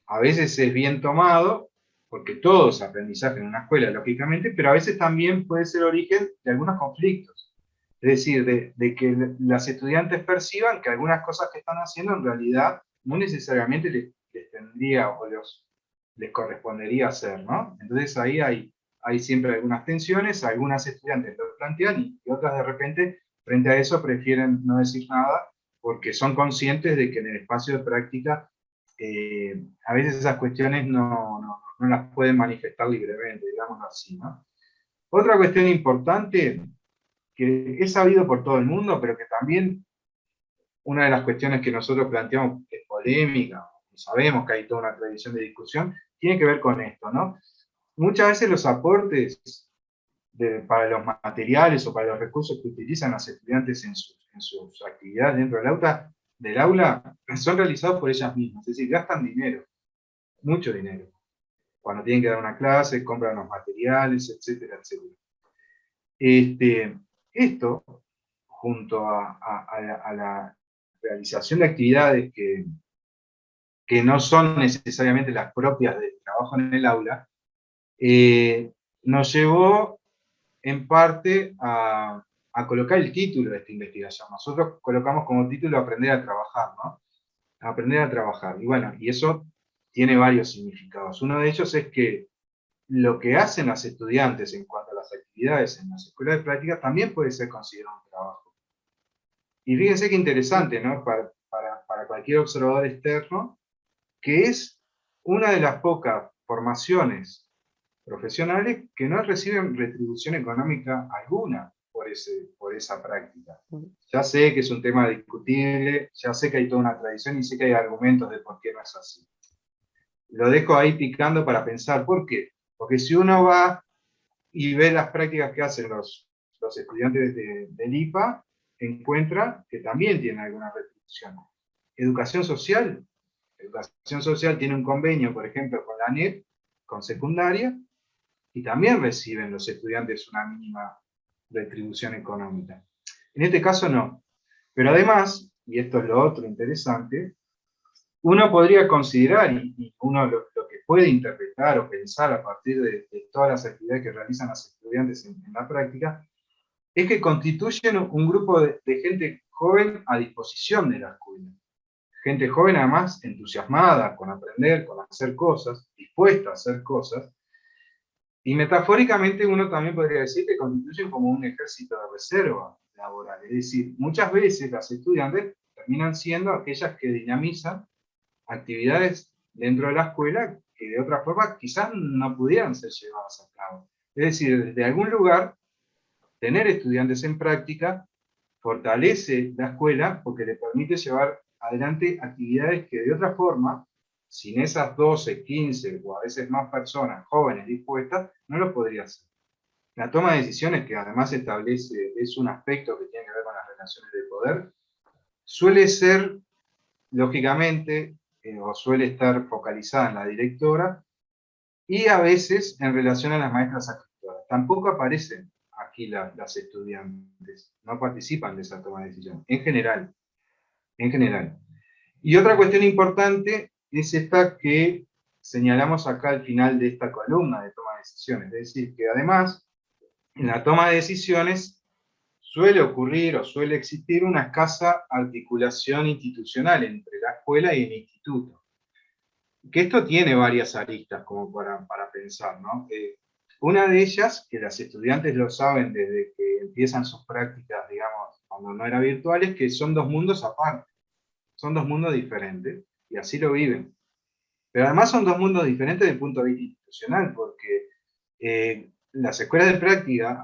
a veces es bien tomado, porque todo es aprendizaje en una escuela, lógicamente, pero a veces también puede ser origen de algunos conflictos. Es decir, de que las estudiantes perciban que algunas cosas que están haciendo en realidad no necesariamente les tendría o les correspondería hacer, ¿no? Entonces ahí hay siempre algunas tensiones, algunas estudiantes lo plantean y otras de repente, frente a eso, prefieren no decir nada porque son conscientes de que en el espacio de práctica a veces esas cuestiones no las pueden manifestar libremente, digámoslo así, ¿no? Otra cuestión importante, que es sabido por todo el mundo, pero que también una de las cuestiones que nosotros planteamos es polémica, y sabemos que hay toda una tradición de discusión, tiene que ver con esto, ¿no? Muchas veces los aportes para los materiales o para los recursos que utilizan los estudiantes en sus actividades dentro del aula son realizados por ellas mismas, es decir, gastan dinero, mucho dinero. Cuando tienen que dar una clase, compran los materiales, etcétera, etcétera. Esto, junto a la realización de actividades que no son necesariamente las propias del trabajo en el aula, nos llevó en parte a colocar el título de esta investigación. Nosotros colocamos como título Aprender a trabajar, ¿no? aprender a trabajar. Y bueno, y eso tiene varios significados. Uno de ellos es que lo que hacen los estudiantes en cuanto a las actividades en las escuelas de práctica también puede ser considerado un trabajo. Y fíjense qué interesante, ¿no? Para cualquier observador externo, que es una de las pocas formaciones profesionales que no reciben retribución económica alguna por esa práctica. Ya sé que es un tema discutible, ya sé que hay toda una tradición y sé que hay argumentos de por qué no es así. Lo dejo ahí picando para pensar, ¿por qué? Porque si uno va y ve las prácticas que hacen los estudiantes del IPA, encuentra que también tienen alguna retribución. Educación social. Educación social tiene un convenio, por ejemplo, con la ANEP, con secundaria, y también reciben los estudiantes una mínima retribución económica. En este caso no. Pero además, y esto es lo otro interesante, uno podría considerar, y uno lo que puede interpretar o pensar a partir de todas las actividades que realizan los estudiantes en la práctica, es que constituyen un grupo de gente joven a disposición de la escuela. Gente joven además entusiasmada con aprender, con hacer cosas, dispuesta a hacer cosas, y metafóricamente uno también podría decir que constituyen como un ejército de reserva laboral. Es decir, muchas veces las estudiantes terminan siendo aquellas que dinamizan actividades dentro de la escuela que de otra forma quizás no pudieran ser llevadas a cabo. Es decir, desde algún lugar, tener estudiantes en práctica fortalece la escuela porque le permite llevar adelante actividades que de otra forma, sin esas 12, 15 o a veces más personas jóvenes dispuestas, no lo podría hacer. La toma de decisiones, que además establece, es un aspecto que tiene que ver con las relaciones de poder, suele ser, lógicamente, o suele estar focalizada en la directora, y a veces en relación a las maestras asessoras. Tampoco aparecen aquí las estudiantes, no participan de esa toma de decisión, en general. En general. Y otra cuestión importante es esta que señalamos acá al final de esta columna de toma de decisiones, es decir, que además en la toma de decisiones suele ocurrir o suele existir una escasa articulación institucional entre la escuela y el instituto. Que esto tiene varias aristas como para pensar, ¿no? Una de ellas, que las estudiantes lo saben desde que empiezan sus prácticas, digamos, cuando no era virtual, es que son dos mundos aparte, son dos mundos diferentes, y así lo viven. Pero además son dos mundos diferentes desde el punto de vista institucional, porque las escuelas de práctica,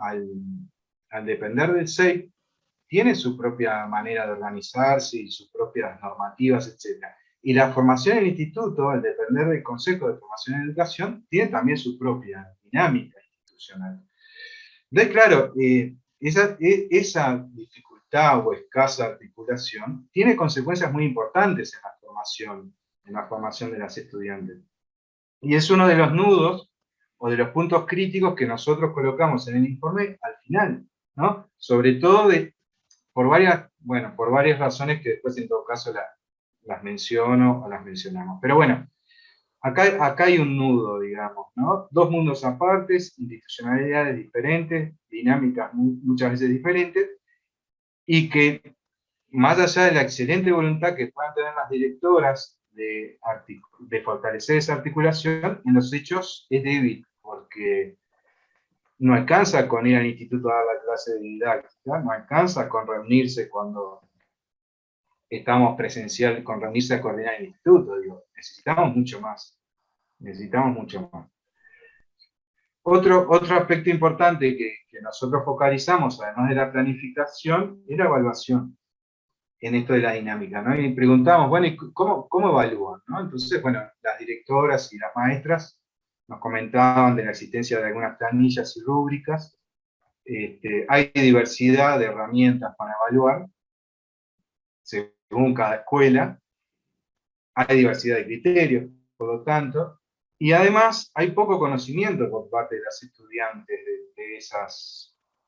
al depender del SEI, tienen su propia manera de organizarse y sus propias normativas, etc. Y la formación en el instituto, al depender del Consejo de Formación en Educación, tiene también su propia dinámica institucional. Entonces, claro, esa dificultad o escasa articulación tiene consecuencias muy importantes en la formación de las estudiantes. Y es uno de los nudos o de los puntos críticos que nosotros colocamos en el informe al final, ¿no? Sobre todo por varias razones que después en todo caso las menciono o las mencionamos. Pero bueno, acá hay un nudo, digamos, ¿no? Dos mundos apartes, institucionalidades diferentes, dinámicas muchas veces diferentes, y que más allá de la excelente voluntad que puedan tener las directoras de fortalecer esa articulación, en los hechos es débil, porque no alcanza con ir al instituto a dar la clase de didáctica, no alcanza con reunirse cuando estamos presencial, con reunirse a coordinar el instituto, digo, necesitamos mucho más. Necesitamos mucho más. Otro aspecto importante que nosotros focalizamos, además de la planificación, es la evaluación en esto de la dinámica, ¿no? Y preguntamos, bueno, ¿y cómo evalúan? ¿No? Entonces, bueno, las directoras y las maestras nos comentaban de la existencia de algunas planillas y rúbricas. Hay diversidad de herramientas para evaluar, según cada escuela. Hay diversidad de criterios, por lo tanto, y además hay poco conocimiento por parte de las estudiantes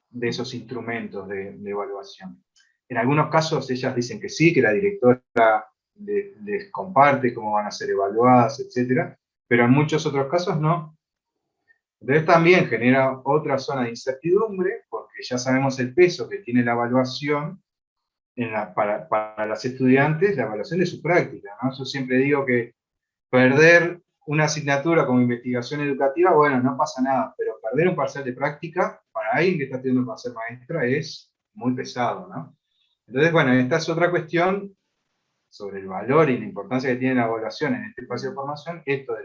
de esos instrumentos de evaluación. En algunos casos ellas dicen que sí, que la directora les comparte cómo van a ser evaluadas, etc. Pero en muchos otros casos no. Entonces también genera otra zona de incertidumbre, porque ya sabemos el peso que tiene la evaluación para las estudiantes la evaluación de su práctica, ¿no? Yo siempre digo que perder una asignatura como investigación educativa, bueno, no pasa nada, pero perder un parcial de práctica para alguien que está estudiando para ser maestra es muy pesado, ¿no? Entonces, bueno, esta es otra cuestión sobre el valor y la importancia que tiene la evaluación en este espacio de formación. Esto de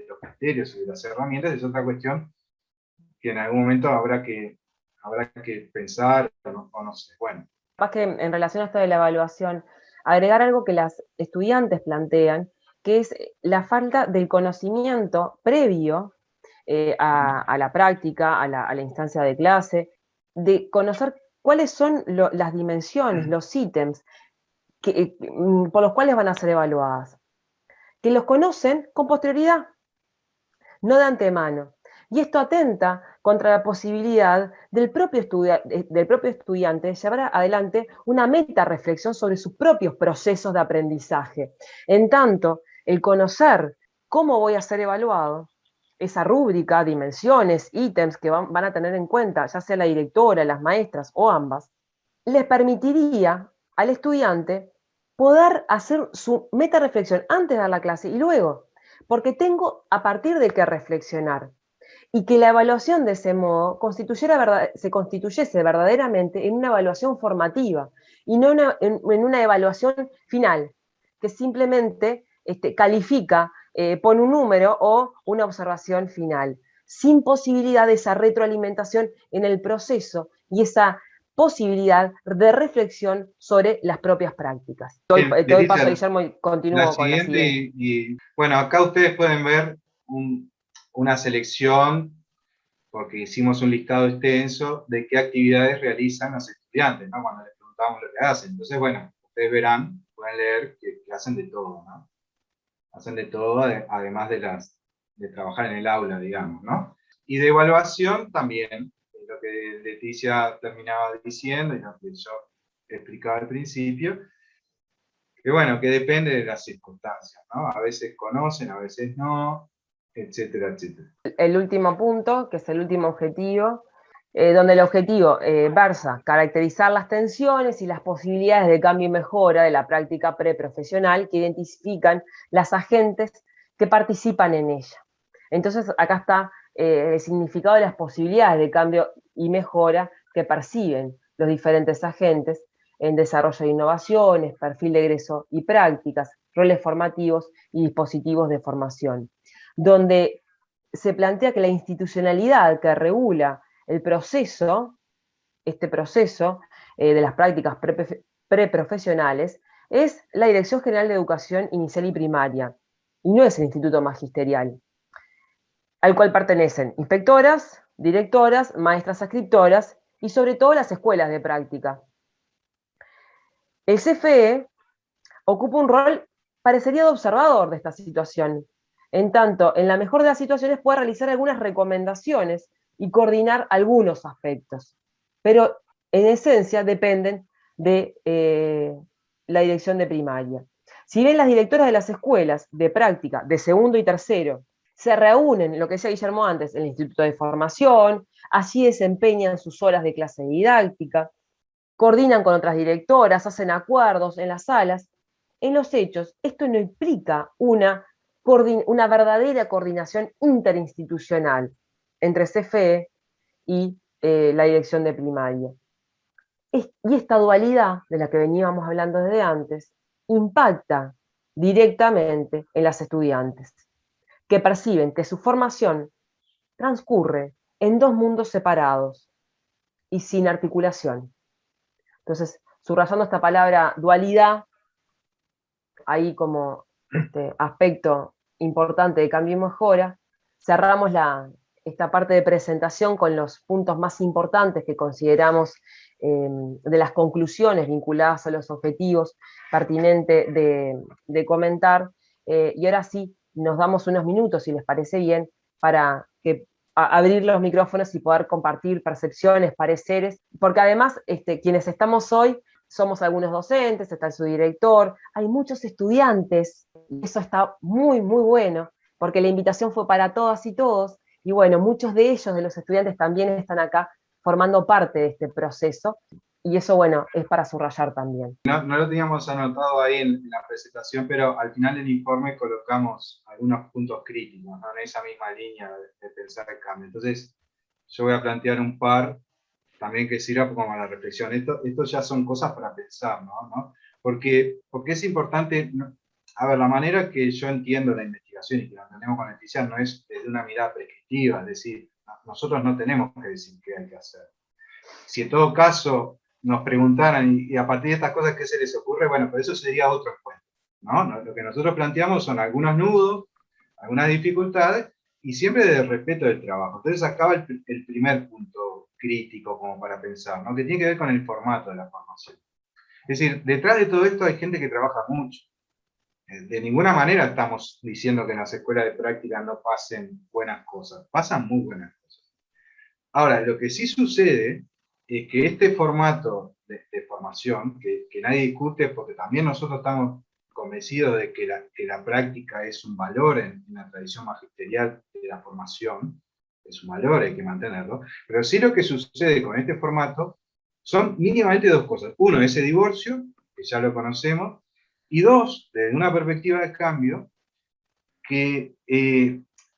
los criterios y de las herramientas es otra cuestión que en algún momento habrá que pensar o no sé. Bueno. Capaz que en relación a esto de la evaluación, agregar algo que las estudiantes plantean, que es la falta del conocimiento previo a la práctica, a la instancia de clase, de conocer cuáles son las dimensiones, los ítems por los cuales van a ser evaluadas, que los conocen con posterioridad, no de antemano. Y esto atenta contra la posibilidad del propio estudiante de llevar adelante una meta-reflexión sobre sus propios procesos de aprendizaje. En tanto, el conocer cómo voy a ser evaluado, esa rúbrica, dimensiones, ítems que van a tener en cuenta, ya sea la directora, las maestras o ambas, les permitiría al estudiante poder hacer su meta-reflexión antes de dar la clase y luego, porque tengo a partir de qué reflexionar. Y que la evaluación de ese modo se constituyese verdaderamente en una evaluación formativa y no en una evaluación final, que simplemente califica, pone un número o una observación final, sin posibilidad de esa retroalimentación en el proceso y esa posibilidad de reflexión sobre las propias prácticas. Te doy paso a Guillermo y continúo con la siguiente. Bueno, acá ustedes pueden ver una selección, porque hicimos un listado extenso de qué actividades realizan los estudiantes, ¿no? Cuando les preguntamos lo que hacen. Entonces, bueno, ustedes verán, pueden leer que hacen de todo, ¿no? Hacen de todo, además de trabajar en el aula, digamos, ¿no? Y de evaluación también, lo que Leticia terminaba diciendo y lo que yo explicaba al principio, que bueno, que depende de las circunstancias, ¿no? A veces conocen, a veces no, etcétera, etcétera. El último punto, que es el último objetivo, donde el objetivo versa caracterizar las tensiones y las posibilidades de cambio y mejora de la práctica preprofesional que identifican las agentes que participan en ella. Entonces, acá está el significado de las posibilidades de cambio y mejora que perciben los diferentes agentes en desarrollo de innovaciones, perfil de egreso y prácticas, roles formativos y dispositivos de formación, donde se plantea que la institucionalidad que regula el proceso, este proceso de las prácticas preprofesionales, es la Dirección General de Educación Inicial y Primaria, y no es el Instituto Magisterial, al cual pertenecen inspectoras, directoras, maestras adscriptoras y sobre todo las escuelas de práctica. El CFE ocupa un rol, parecería de observador de esta situación, en tanto, en la mejor de las situaciones puede realizar algunas recomendaciones y coordinar algunos aspectos, pero en esencia dependen de la dirección de primaria. Si bien las directoras de las escuelas de práctica de segundo y tercero se reúnen, lo que decía Guillermo antes, en el Instituto de Formación, allí desempeñan sus horas de clase didáctica, coordinan con otras directoras, hacen acuerdos en las salas, en los hechos, esto no implica una verdadera coordinación interinstitucional entre CFE y la dirección de primaria. Y esta dualidad, de la que veníamos hablando desde antes, impacta directamente en las estudiantes, que perciben que su formación transcurre en dos mundos separados y sin articulación. Entonces, subrayando esta palabra dualidad, ahí como aspecto importante de cambio y mejora, cerramos esta parte de presentación con los puntos más importantes que consideramos de las conclusiones vinculadas a los objetivos pertinentes de comentar, y ahora sí, nos damos unos minutos, si les parece bien, para abrir los micrófonos y poder compartir percepciones, pareceres, porque además quienes estamos hoy somos algunos docentes, está el subdirector, hay muchos estudiantes, y eso está muy, muy bueno, porque la invitación fue para todas y todos, y bueno, muchos de ellos, de los estudiantes, también están acá formando parte de este proceso. Y eso, bueno, es para subrayar también. No lo teníamos anotado ahí en la presentación, pero al final del informe colocamos algunos puntos críticos, ¿no? En esa misma línea de pensar el cambio. Entonces, yo voy a plantear un par también que sirva como la reflexión. Esto ya son cosas para pensar, ¿no? Porque es importante, a ver, la manera que yo entiendo la investigación y que la entendemos con Leticia no es desde una mirada prescriptiva, es decir, nosotros no tenemos que decir qué hay que hacer. Si en todo caso nos preguntaran y a partir de estas cosas qué se les ocurre, bueno, pues eso sería otro encuentro, ¿no? Lo que nosotros planteamos son algunos nudos, algunas dificultades y siempre desde el respeto del trabajo. Entonces acaba el primer punto crítico como para pensar, ¿no? Que tiene que ver con el formato de la formación. Es decir, detrás de todo esto hay gente que trabaja mucho. De ninguna manera estamos diciendo que en las escuelas de práctica no pasen buenas cosas, pasan muy buenas cosas. Ahora, lo que sí sucede es que este formato de formación, que nadie discute, porque también nosotros estamos convencidos de que la práctica es un valor en la tradición magisterial de la formación, es un valor, hay que mantenerlo, pero sí lo que sucede con este formato son mínimamente dos cosas. Uno, ese divorcio, que ya lo conocemos, y dos, desde una perspectiva de cambio, que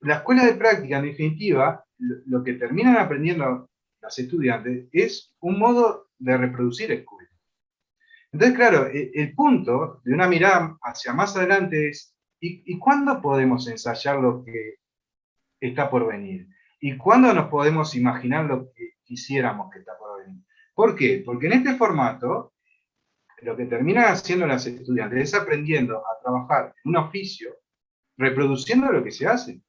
la escuela de práctica, en definitiva, lo que terminan aprendiendo los estudiantes es un modo de reproducir escuela. Entonces, claro, el punto de una mirada hacia más adelante es, ¿y cuándo podemos ensayar lo que está por venir? ¿Y cuándo nos podemos imaginar lo que quisiéramos que está por venir? ¿Por qué? Porque en este formato, lo que terminan haciendo los estudiantes es aprendiendo a trabajar en un oficio, reproduciendo lo que se hace.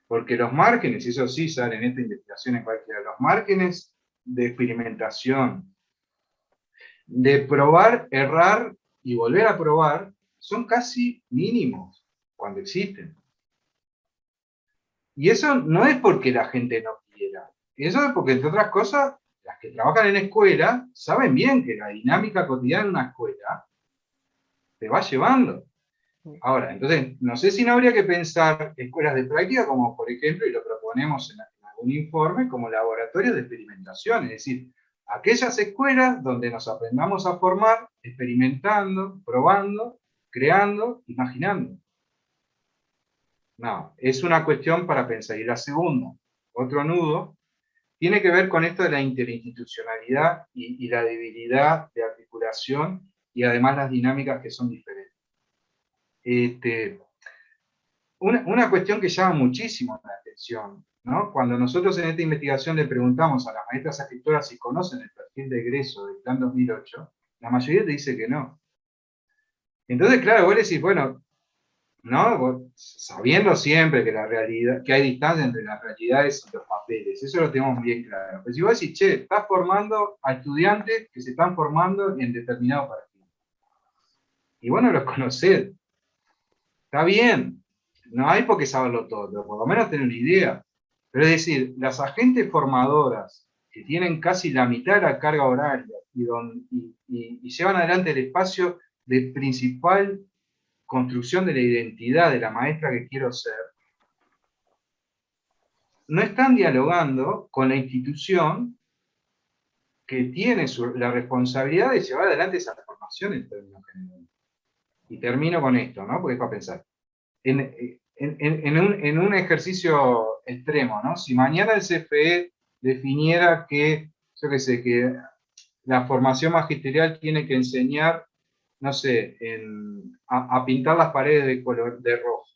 Porque los márgenes, y eso sí sale en esta investigación en cualquiera, los márgenes de experimentación, de probar, errar y volver a probar, son casi mínimos cuando existen. Y eso no es porque la gente no quiera, eso es porque, entre otras cosas, las que trabajan en escuela saben bien que la dinámica cotidiana en una escuela te va llevando. Ahora, entonces, no sé si no habría que pensar escuelas de práctica como, por ejemplo, y lo proponemos en algún informe, como laboratorios de experimentación, es decir, aquellas escuelas donde nos aprendamos a formar experimentando, probando, creando, imaginando. No, es una cuestión para pensar. Y la segunda, otro nudo, tiene que ver con esto de la interinstitucionalidad y la debilidad de articulación y además las dinámicas que son diferentes. Una cuestión que llama muchísimo la atención, ¿no? Cuando nosotros en esta investigación le preguntamos a las maestras escritoras si conocen el perfil de egreso del Plan 2008, la mayoría te dice que no. Entonces, claro, vos decís, bueno, ¿no? Vos, sabiendo siempre que la realidad, que hay distancia entre las realidades y los papeles, eso lo tenemos bien claro. Pero si vos decís, che, estás formando a estudiantes que se están formando en determinado perfil, y vos no los conocés, está bien, no hay por qué saberlo todo, pero por lo menos tener una idea. Pero es decir, las agentes formadoras que tienen casi la mitad de la carga horaria y llevan adelante el espacio de principal construcción de la identidad de la maestra que quiero ser, no están dialogando con la institución que tiene la responsabilidad de llevar adelante esa formación en términos generales. Y termino con esto, ¿no? Porque es para pensar. En un ejercicio extremo, ¿no? Si mañana el CFE definiera que, yo qué sé, que la formación magisterial tiene que enseñar, no sé, a pintar las paredes de rojo.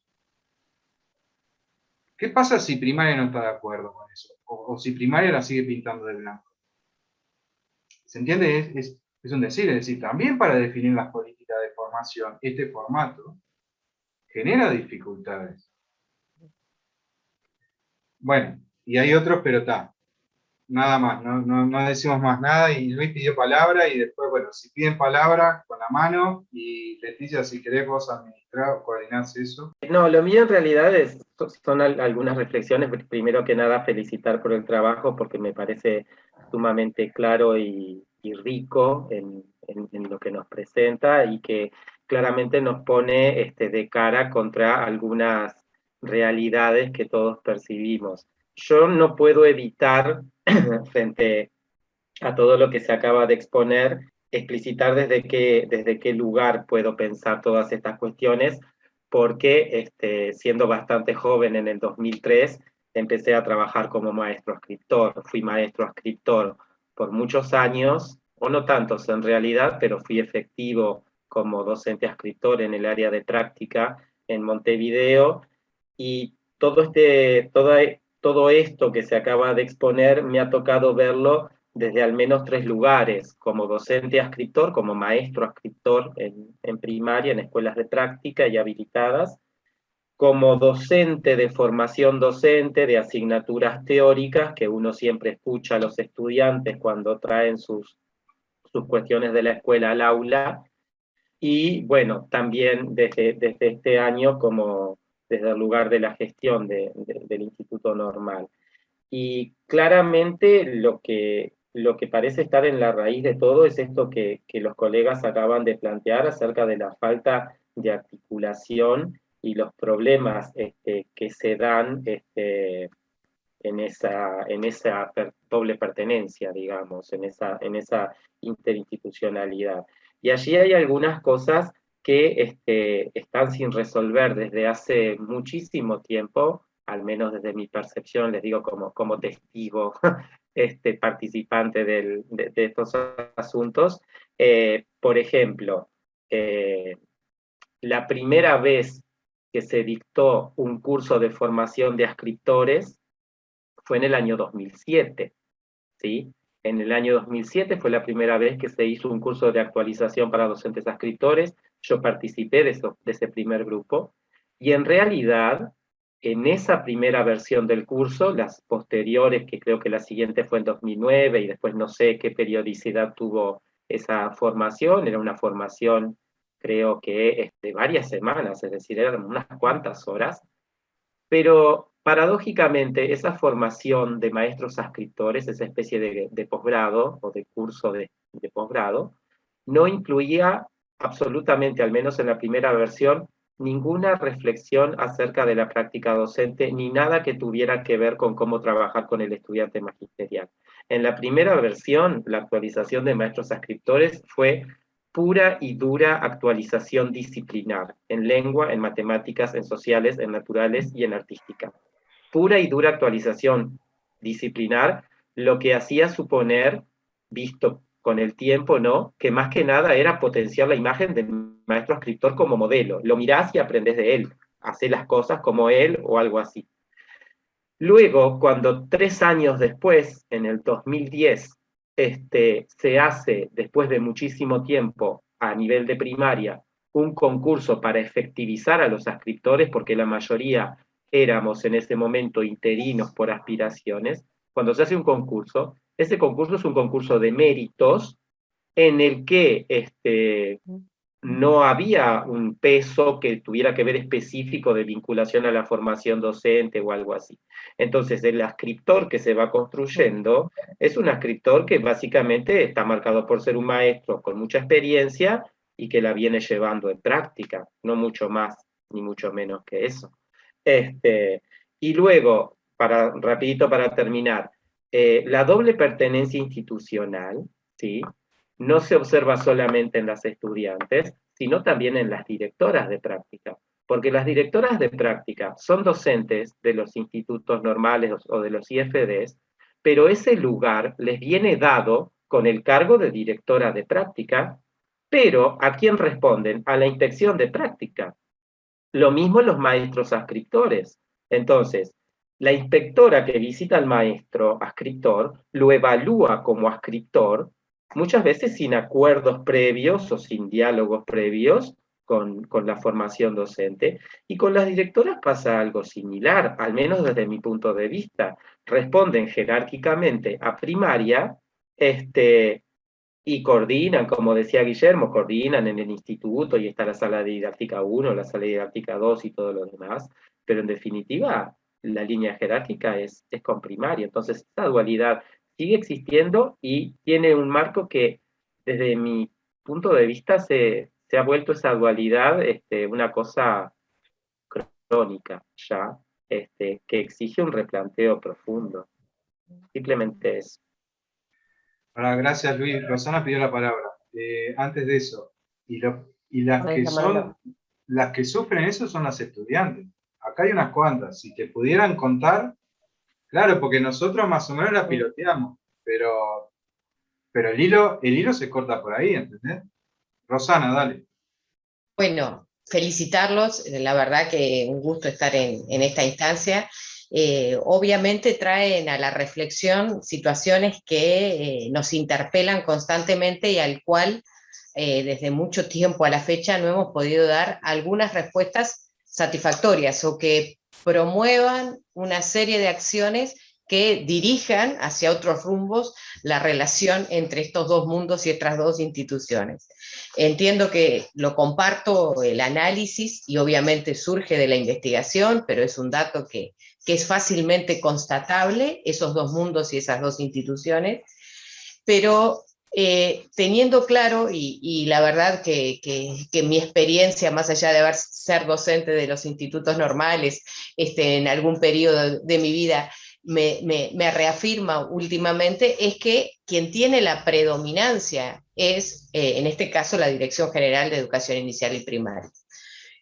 ¿Qué pasa si primaria no está de acuerdo con eso? O si primaria la sigue pintando de blanco. ¿Se entiende? Es un decir, es decir, también para definir las políticas de formación, este formato genera dificultades. Bueno, y hay otros, pero está. Nada más, no decimos más nada, y Luis pidió palabra, y después, bueno, si piden palabra, con la mano, y Leticia, si querés vos administrar o coordinás eso. No, lo mío en realidad son algunas reflexiones. Primero que nada, felicitar por el trabajo, porque me parece sumamente claro y rico en lo que nos presenta, y que claramente nos pone de cara contra algunas realidades que todos percibimos. Yo no puedo evitar, frente a todo lo que se acaba de exponer, explicitar desde qué lugar puedo pensar todas estas cuestiones, porque siendo bastante joven en el 2003, empecé a trabajar como maestro escritor. Fui maestro escritor por muchos años, o no tantos en realidad, pero fui efectivo como docente escritor en el área de práctica en Montevideo, y todo esto que se acaba de exponer me ha tocado verlo desde al menos 3 lugares: como docente escritor, como maestro escritor en primaria, en escuelas de práctica y habilitadas, como docente de formación docente, de asignaturas teóricas, que uno siempre escucha a los estudiantes cuando traen sus cuestiones de la escuela al aula, y bueno, también desde este año como desde el lugar de la gestión del Instituto Normal. Y claramente lo que parece estar en la raíz de todo es esto que los colegas acaban de plantear acerca de la falta de articulación y los problemas que se dan en esa doble pertenencia, digamos, en esa interinstitucionalidad. Y allí hay algunas cosas que están sin resolver desde hace muchísimo tiempo, al menos desde mi percepción, les digo como testigo participante de estos asuntos. Por ejemplo, la primera vez que se dictó un curso de formación de escritores fue en el año 2007, ¿sí? En el año 2007 fue la primera vez que se hizo un curso de actualización para docentes escritores. Yo participé de ese primer grupo, y en realidad, en esa primera versión del curso, las posteriores, que creo que la siguiente fue en 2009, y después no sé qué periodicidad tuvo esa formación, era una formación, creo que de varias semanas, es decir, eran unas cuantas horas, pero paradójicamente esa formación de maestros escritores, esa especie de posgrado o de curso de posgrado, no incluía absolutamente, al menos en la primera versión, ninguna reflexión acerca de la práctica docente, ni nada que tuviera que ver con cómo trabajar con el estudiante magisterial. En la primera versión, la actualización de maestros escritores fue pura y dura actualización disciplinar, en lengua, en matemáticas, en sociales, en naturales y en artística. Pura y dura actualización disciplinar, lo que hacía suponer, visto con el tiempo, ¿no?, que más que nada era potenciar la imagen del maestro escritor como modelo. Lo mirás y aprendés de él, hacés las cosas como él o algo así. Luego, cuando 3 años después, en el 2010, se hace, después de muchísimo tiempo, a nivel de primaria, un concurso para efectivizar a los escritores, porque la mayoría éramos en ese momento interinos por aspiraciones. Cuando se hace un concurso, ese concurso es un concurso de méritos en el que no había un peso que tuviera que ver específico de vinculación a la formación docente o algo así. Entonces, el escritor que se va construyendo es un escritor que básicamente está marcado por ser un maestro con mucha experiencia y que la viene llevando en práctica, no mucho más ni mucho menos que eso. Y luego, rapidito para terminar, la doble pertenencia institucional, ¿sí?, no se observa solamente en las estudiantes, sino también en las directoras de práctica, porque las directoras de práctica son docentes de los institutos normales o de los IFDs, pero ese lugar les viene dado con el cargo de directora de práctica, pero ¿a quién responden? A la inspección de práctica. Lo mismo los maestros ascriptores. Entonces, la inspectora que visita al maestro ascriptor lo evalúa como ascriptor, muchas veces sin acuerdos previos o sin diálogos previos con la formación docente. Y con las directoras pasa algo similar, al menos desde mi punto de vista. Responden jerárquicamente a primaria, y coordinan, como decía Guillermo, coordinan en el instituto, y está la sala de didáctica 1, la sala de didáctica 2 y todo lo demás, pero en definitiva la línea jerárquica es con primaria. Entonces esta dualidad sigue existiendo y tiene un marco que desde mi punto de vista se ha vuelto esa dualidad una cosa crónica ya, que exige un replanteo profundo. Simplemente eso. Gracias, Luis. Rosana pidió la palabra. Antes de eso, y Ahí está Manuela. las que sufren eso son las estudiantes. Acá hay unas cuantas. Si te pudieran contar, claro, porque nosotros más o menos la piloteamos, pero el hilo se corta por ahí, ¿entendés? Rosana, dale. Bueno, felicitarlos, la verdad que un gusto estar en esta instancia. Obviamente traen a la reflexión situaciones que nos interpelan constantemente y al cual desde mucho tiempo a la fecha no hemos podido dar algunas respuestas satisfactorias o que promuevan una serie de acciones que dirijan hacia otros rumbos la relación entre estos dos mundos y estas dos instituciones. Entiendo que lo comparto, el análisis, y obviamente surge de la investigación, pero es un dato que es fácilmente constatable, esos dos mundos y esas dos instituciones, pero teniendo claro, y la verdad que mi experiencia, más allá de ser docente de los institutos normales en algún periodo de mi vida, me reafirma últimamente, es que quien tiene la predominancia es, en este caso, la Dirección General de Educación Inicial y Primaria.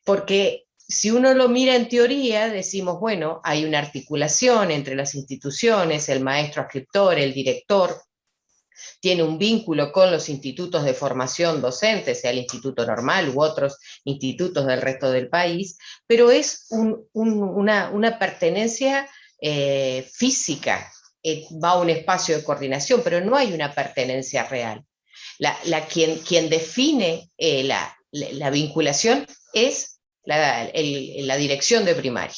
Porque si uno lo mira en teoría, decimos, bueno, hay una articulación entre las instituciones, el maestro adscriptor, el director, tiene un vínculo con los institutos de formación docente, sea el Instituto Normal u otros institutos del resto del país, pero es una pertenencia física, va a un espacio de coordinación, pero no hay una pertenencia real. Quien define la vinculación es la dirección de primaria,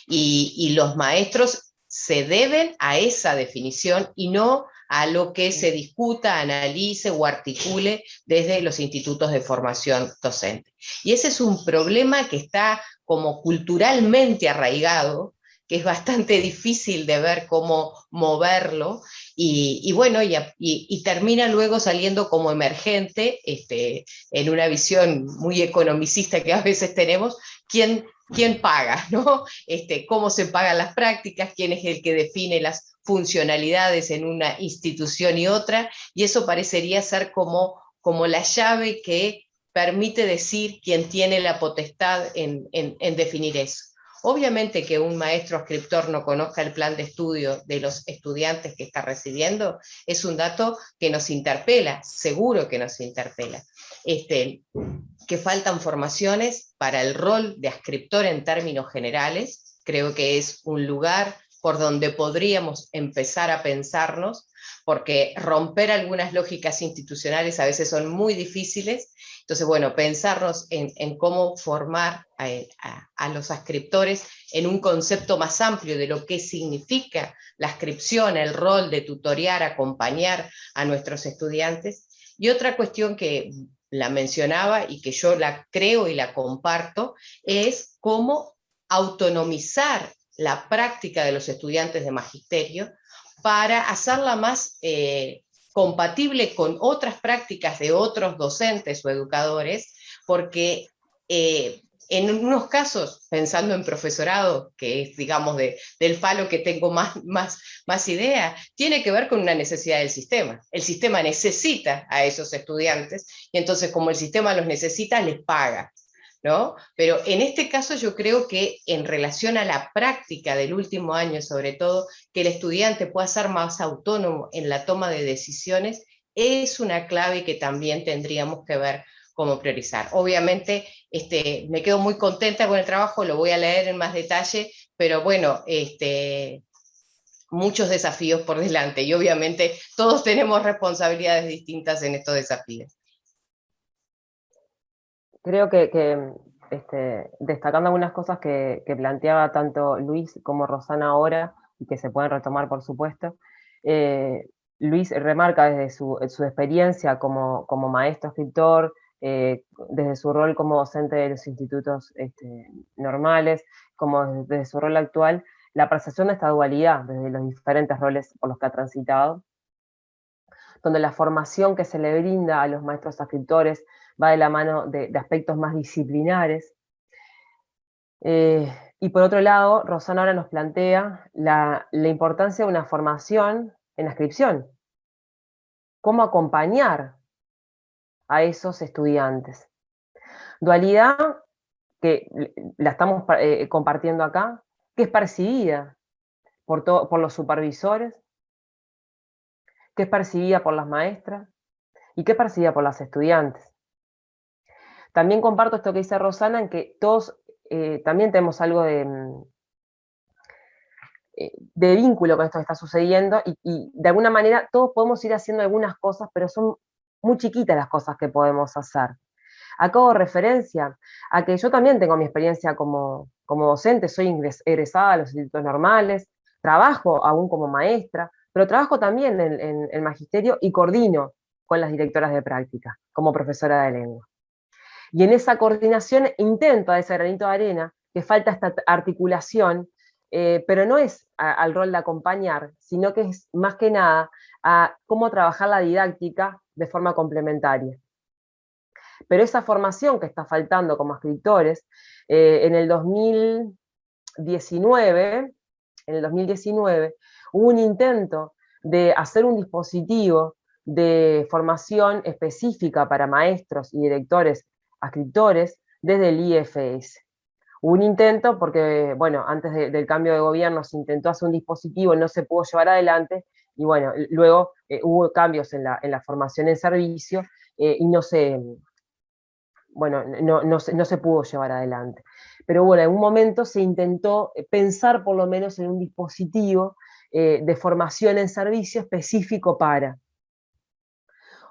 y los maestros se deben a esa definición y no a lo que se discuta, analice o articule desde los institutos de formación docente. Y ese es un problema que está como culturalmente arraigado, que es bastante difícil de ver cómo moverlo, y bueno, y termina luego saliendo como emergente, en una visión muy economicista que a veces tenemos, quién paga, ¿no? Cómo se pagan las prácticas, quién es el que define las funcionalidades en una institución y otra, y eso parecería ser como la llave que permite decir quién tiene la potestad en definir eso. Obviamente que un maestro adscriptor no conozca el plan de estudio de los estudiantes que está recibiendo es un dato que nos interpela, seguro que nos interpela. Que faltan formaciones para el rol de adscriptor en términos generales, creo que es un lugar por donde podríamos empezar a pensarnos, porque romper algunas lógicas institucionales a veces son muy difíciles. Entonces, bueno, pensarnos en cómo formar a los adscriptores en un concepto más amplio de lo que significa la adscripción, el rol de tutorear, acompañar a nuestros estudiantes. Y otra cuestión que la mencionaba y que yo la creo y la comparto, es cómo autonomizar la práctica de los estudiantes de magisterio para hacerla más compatible con otras prácticas de otros docentes o educadores, porque en unos casos, pensando en profesorado, que es, digamos, del palo que tengo más idea, tiene que ver con una necesidad del sistema. El sistema necesita a esos estudiantes, y entonces como el sistema los necesita, les paga, ¿no? Pero en este caso yo creo que en relación a la práctica del último año, sobre todo, que el estudiante pueda ser más autónomo en la toma de decisiones, es una clave que también tendríamos que ver cómo priorizar. Obviamente, me quedo muy contenta con el trabajo, lo voy a leer en más detalle, pero bueno, muchos desafíos por delante, y obviamente todos tenemos responsabilidades distintas en estos desafíos. Creo que destacando algunas cosas que planteaba tanto Luis como Rosana ahora, y que se pueden retomar, por supuesto, Luis remarca desde su experiencia como maestro escritor, desde su rol como docente de los institutos normales, como desde su rol actual, la percepción de esta dualidad, desde los diferentes roles por los que ha transitado, donde la formación que se le brinda a los maestros adscriptores va de la mano de aspectos más disciplinares. Y por otro lado, Rosana ahora nos plantea la importancia de una formación en adscripción, cómo acompañar a esos estudiantes. Dualidad que la estamos compartiendo acá, que es percibida por los supervisores, que es percibida por las maestras y que es percibida por las estudiantes. También comparto esto que dice Rosana, en que todos también tenemos algo de vínculo con esto que está sucediendo y de alguna manera todos podemos ir haciendo algunas cosas, pero son muy chiquitas las cosas que podemos hacer. Acá hago referencia a que yo también tengo mi experiencia como docente, soy egresada a los institutos normales, trabajo aún como maestra, pero trabajo también en el magisterio y coordino con las directoras de práctica como profesora de lengua. Y en esa coordinación intento a ese granito de arena, que falta esta articulación, pero no es al rol de acompañar, sino que es más que nada a cómo trabajar la didáctica de forma complementaria. Pero esa formación que está faltando como escritores, en el 2019 hubo un intento de hacer un dispositivo de formación específica para maestros y directores a escritores desde el IFS. Hubo un intento porque, bueno, antes del cambio de gobierno se intentó hacer un dispositivo, no se pudo llevar adelante, y bueno, luego hubo cambios en la formación en servicio, y no se pudo llevar adelante. Pero bueno, en un momento se intentó pensar por lo menos en un dispositivo de formación en servicio específico para.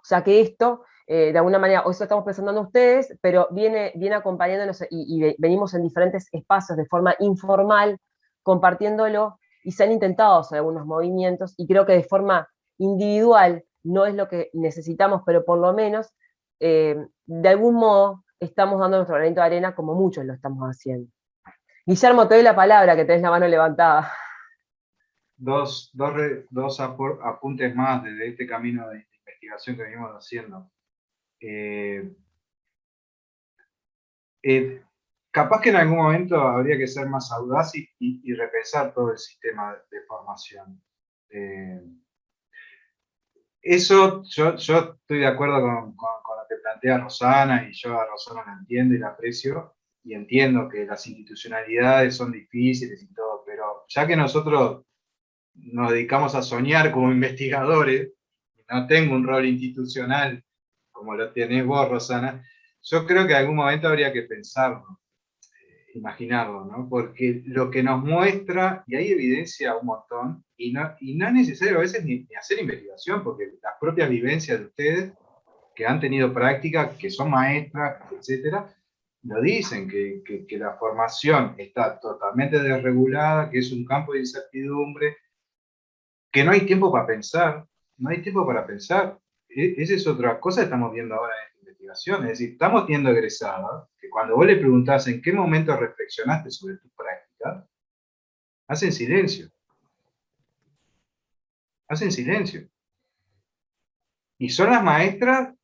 O sea que esto, de alguna manera, hoy eso estamos pensando en ustedes, pero viene acompañándonos y venimos en diferentes espacios de forma informal, compartiéndolo, y se han intentado hacer algunos movimientos, y creo que de forma individual no es lo que necesitamos, pero por lo menos, de algún modo, estamos dando nuestro granito de arena como muchos lo estamos haciendo. Guillermo, te doy la palabra, que tenés la mano levantada. Dos apuntes más desde este camino de investigación que venimos haciendo. Capaz que en algún momento habría que ser más audaz y repensar todo el sistema de formación. Eso yo estoy de acuerdo con lo que plantea Rosana, y yo a Rosana la entiendo y la aprecio, y entiendo que las institucionalidades son difíciles y todo, pero ya que nosotros nos dedicamos a soñar como investigadores, y no tengo un rol institucional como lo tenés vos, Rosana, yo creo que en algún momento habría que pensarlo, imaginarlo, ¿no? Porque lo que nos muestra, y hay evidencia un montón, y no es necesario a veces ni hacer investigación, porque las propias vivencias de ustedes, que han tenido práctica, que son maestras, etcétera, lo dicen, que la formación está totalmente desregulada, que es un campo de incertidumbre, que no hay tiempo para pensar, no hay tiempo para pensar. Esa es otra cosa que estamos viendo ahora en esta investigación. Es decir, estamos teniendo egresadas que cuando vos le preguntás en qué momento reflexionaste sobre tu práctica, hacen silencio. Hacen silencio. Y son las maestras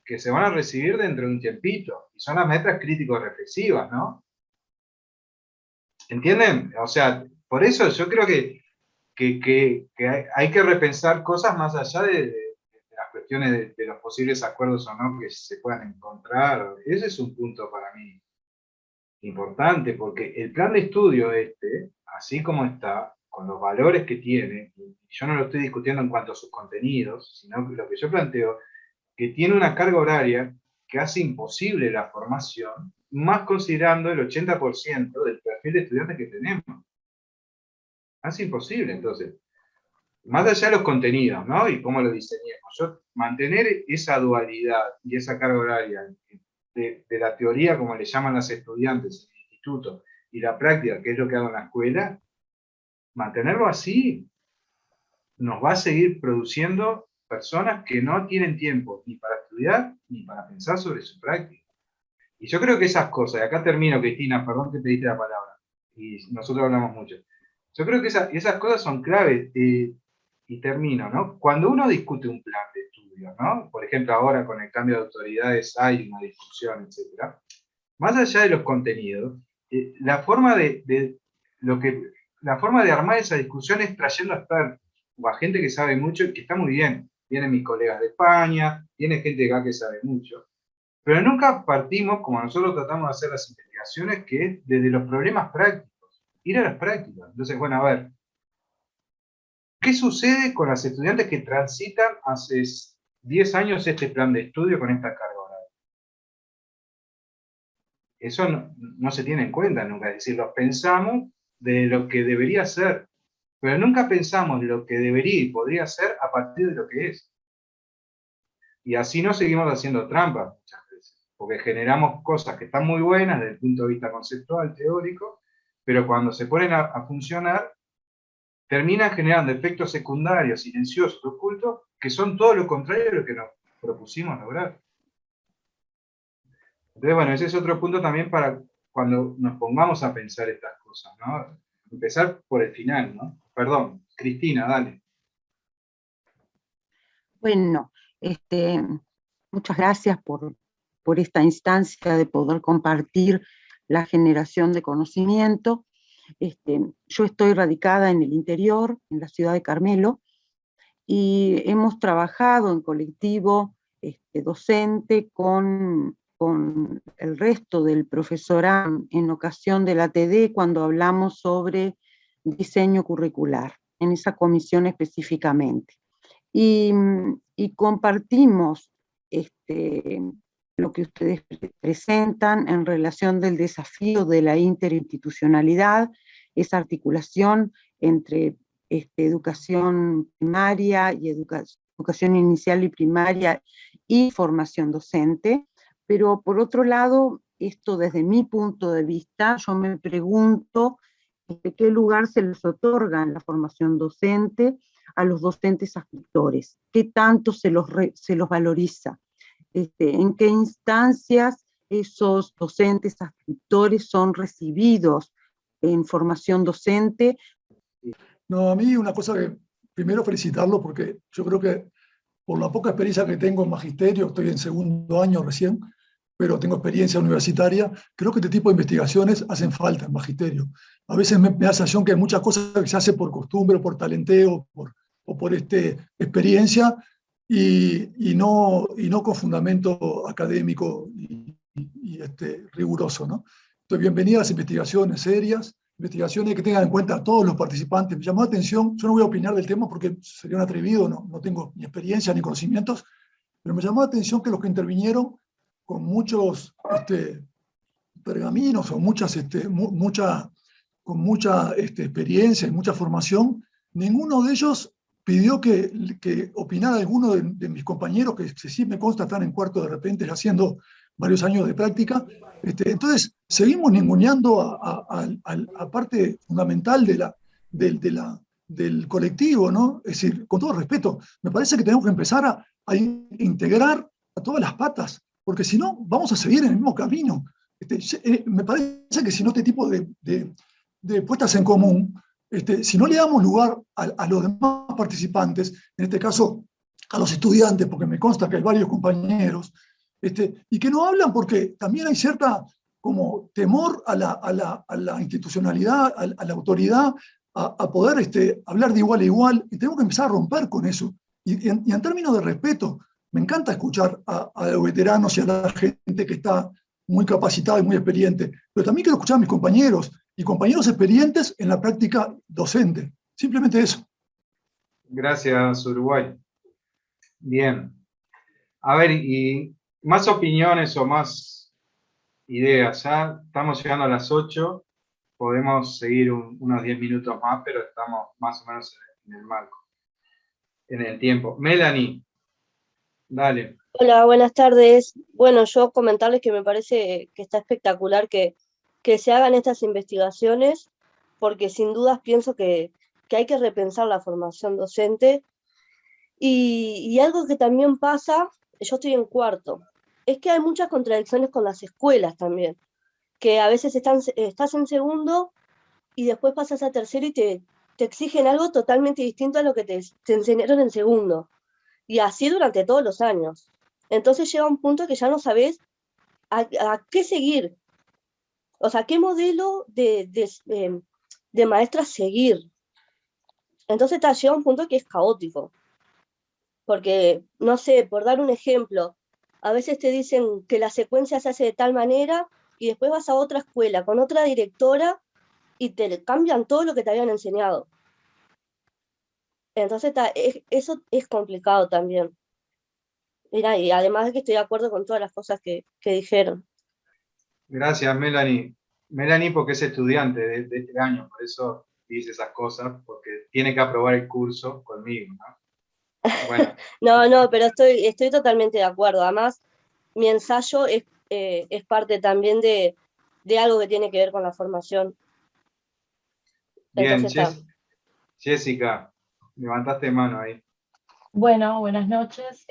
que se van a recibir dentro de un tiempito. Y son las maestras crítico-reflexivas, ¿no? ¿Entienden? O sea, por eso yo creo que hay que repensar cosas más allá de las cuestiones de los posibles acuerdos o no que se puedan encontrar. Ese es un punto para mí importante, porque el plan de estudio así como está, con los valores que tiene, y yo no lo estoy discutiendo en cuanto a sus contenidos, sino que lo que yo planteo, que tiene una carga horaria que hace imposible la formación, más considerando el 80% del perfil de estudiantes que tenemos. Hace imposible, entonces. Más allá de los contenidos, ¿no? Y cómo lo diseñemos. Mantener esa dualidad y esa carga horaria de la teoría, como le llaman las estudiantes en el instituto, y la práctica, que es lo que hago en la escuela, mantenerlo así nos va a seguir produciendo personas que no tienen tiempo ni para estudiar ni para pensar sobre su práctica. Y yo creo que esas cosas, y acá termino, Cristina, perdón que pediste la palabra, y nosotros hablamos mucho. Yo creo que esas cosas son claves. Y termino, ¿no? Cuando uno discute un plan de estudio, ¿no? Por ejemplo, ahora con el cambio de autoridades hay una discusión, etcétera. Más allá de los contenidos, la forma de armar esa discusión es trayendo a gente que sabe mucho y que está muy bien. vienen mis colegas de España, viene gente de acá que sabe mucho, pero nunca partimos, como nosotros tratamos de hacer las investigaciones, que es desde los problemas prácticos, ir a las prácticas. Entonces, bueno, a ver, ¿qué sucede con las estudiantes que transitan hace 10 años este plan de estudio con esta carga horaria? Eso no se tiene en cuenta nunca, es decir, lo pensamos de lo que debería ser, pero nunca pensamos lo que debería y podría ser a partir de lo que es. Y así nos seguimos haciendo trampas muchas veces, porque generamos cosas que están muy buenas desde el punto de vista conceptual, teórico, pero cuando se ponen a funcionar, terminan generando efectos secundarios, silenciosos, ocultos, que son todo lo contrario de lo que nos propusimos lograr. Entonces, bueno, ese es otro punto también para cuando nos pongamos a pensar estas cosas, ¿no? Empezar por el final, ¿no? Perdón, Cristina, dale. Bueno, muchas gracias por esta instancia de poder compartir la generación de conocimiento. Yo estoy radicada en el interior, en la ciudad de Carmelo, y hemos trabajado en colectivo docente con el resto del profesorado en ocasión de la TD cuando hablamos sobre diseño curricular, en esa comisión específicamente. Y compartimos lo que ustedes presentan en relación del desafío de la interinstitucionalidad, esa articulación entre educación primaria y educación inicial y primaria y formación docente, pero por otro lado, esto desde mi punto de vista, yo me pregunto qué lugar se les otorga en la formación docente a los docentes adscriptores, qué tanto se los valoriza, en qué instancias esos docentes adscriptores son recibidos en formación docente. No, a mí una cosa que, primero felicitarlo porque yo creo que por la poca experiencia que tengo en magisterio, estoy en segundo año recién, pero tengo experiencia universitaria, creo que este tipo de investigaciones hacen falta en magisterio. A veces me da la sensación que hay muchas cosas que se hacen por costumbre, por talenteo, o por experiencia, y no con fundamento académico y riguroso, ¿no? Entonces, bienvenidas a las investigaciones serias, investigaciones que tengan en cuenta a todos los participantes. Me llamó la atención, yo no voy a opinar del tema porque sería un atrevido, no tengo ni experiencia ni conocimientos, pero me llamó la atención que los que intervinieron con muchos pergaminos o con mucha experiencia y mucha formación, ninguno de ellos pidió que opinara alguno de mis compañeros, que sí me consta están en cuarto de repente haciendo varios años de práctica. Entonces, seguimos ninguneando a parte fundamental del colectivo, ¿no? Es decir, con todo respeto, me parece que tenemos que empezar a integrar a todas las patas, porque si no, vamos a seguir en el mismo camino. Me parece que si no, este tipo de puestas en común, si no le damos lugar a los demás participantes, en este caso a los estudiantes, porque me consta que hay varios compañeros, y que no hablan porque también hay cierta como temor a la institucionalidad, a la autoridad, a poder hablar de igual a igual, y tenemos que empezar a romper con eso. Y en términos de respeto, me encanta escuchar a los veteranos y a la gente que está muy capacitada y muy experiente, pero también quiero escuchar a mis compañeros y compañeros experientes en la práctica docente. Simplemente eso. Gracias, Uruguay. Bien. A ver, y más opiniones o más ideas. Ya estamos llegando a las 8. Podemos seguir unos 10 minutos más, pero estamos más o menos en el marco, en el tiempo. Melanie, dale. Hola, buenas tardes. Bueno, yo comentarles que me parece que está espectacular que se hagan estas investigaciones, porque sin dudas pienso que hay que repensar la formación docente. Y algo que también pasa, yo estoy en cuarto, es que hay muchas contradicciones con las escuelas también, que a veces estás en segundo y después pasas a tercero y te exigen algo totalmente distinto a lo que te enseñaron en segundo. Y así durante todos los años. Entonces llega un punto que ya no sabes a qué seguir. O sea, qué modelo de maestra seguir. Entonces llega un punto que es caótico. Porque, no sé, por dar un ejemplo, a veces te dicen que la secuencia se hace de tal manera y después vas a otra escuela con otra directora y te cambian todo lo que te habían enseñado. Entonces eso es complicado también. Mira, y además de que estoy de acuerdo con todas las cosas que dijeron. Gracias, Melanie. Melanie porque es estudiante de este año, por eso dice esas cosas, porque tiene que aprobar el curso conmigo, ¿no? Bueno. No, pero estoy totalmente de acuerdo. Además, mi ensayo es parte también de algo que tiene que ver con la formación. Bien, Entonces, Jessica, levantaste mano ahí. Bueno, buenas noches.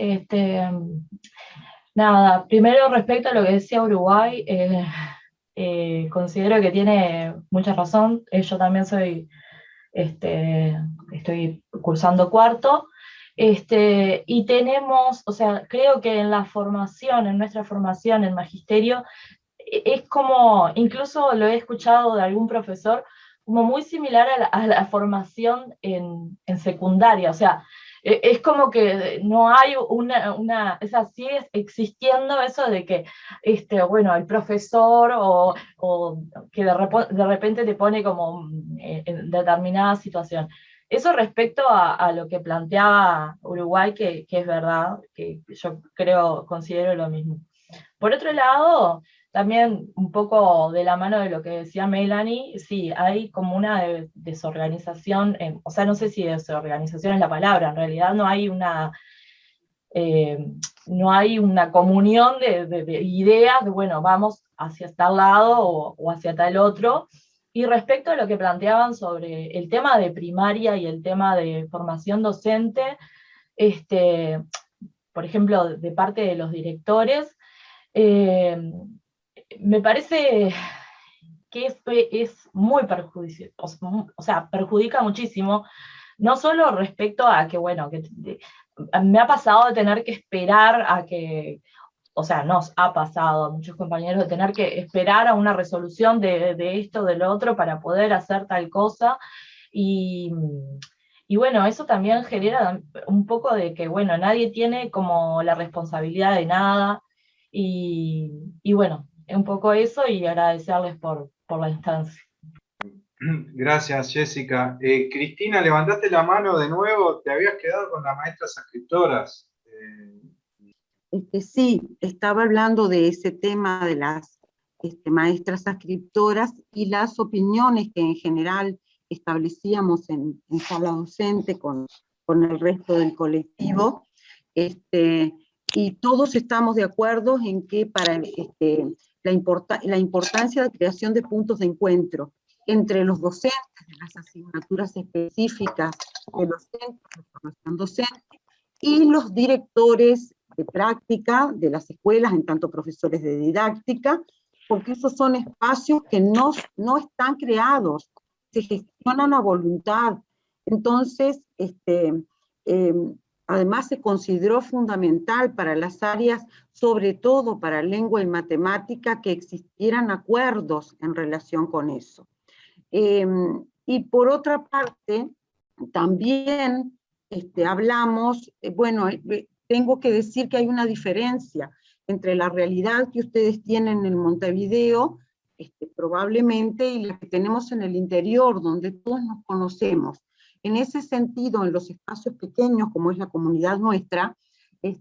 Nada, primero respecto a lo que decía Uruguay, considero que tiene mucha razón. Yo también estoy cursando cuarto. Y tenemos, o sea, creo que en la formación, en nuestra formación, en magisterio, es como, incluso lo he escuchado de algún profesor, como muy similar a la formación en secundaria, o sea, es como que no hay es así, existiendo eso de que, bueno, el profesor o que de repente te pone como en determinada situación. Eso respecto a lo que planteaba Uruguay, que es verdad, que yo considero lo mismo. Por otro lado, también un poco de la mano de lo que decía Melanie, sí, hay como una desorganización, o sea, no sé si desorganización es la palabra, en realidad no hay una comunión de ideas de, bueno, vamos hacia tal lado o hacia tal otro. Y respecto a lo que planteaban sobre el tema de primaria y el tema de formación docente, por ejemplo, de parte de los directores, me parece que es muy perjudicial, o sea, perjudica muchísimo, no solo respecto a que, bueno, me ha pasado de tener que esperar a que, o sea, nos ha pasado a muchos compañeros de tener que esperar a una resolución de esto, de lo otro, para poder hacer tal cosa, y bueno, eso también genera un poco de que, bueno, nadie tiene como la responsabilidad de nada, y bueno, un poco eso, y agradecerles por la instancia. Gracias, Jessica. Cristina, levantaste la mano de nuevo, te habías quedado con las maestras suscriptoras. Sí, estaba hablando de ese tema de las maestras suscriptoras y las opiniones que en general establecíamos en sala docente con el resto del colectivo, y todos estamos de acuerdo en que para la importancia de creación de puntos de encuentro entre los docentes de las asignaturas específicas de los centros de formación docente y los directores de práctica de las escuelas, en tanto profesores de didáctica, porque esos son espacios que no están creados, se gestionan a voluntad. Entonces, además se consideró fundamental para las áreas, sobre todo para lengua y matemática, que existieran acuerdos en relación con eso. Y por otra parte, también hablamos, bueno, tengo que decir que hay una diferencia entre la realidad que ustedes tienen en Montevideo, probablemente, y la que tenemos en el interior, donde todos nos conocemos. En ese sentido, en los espacios pequeños, como es la comunidad nuestra, es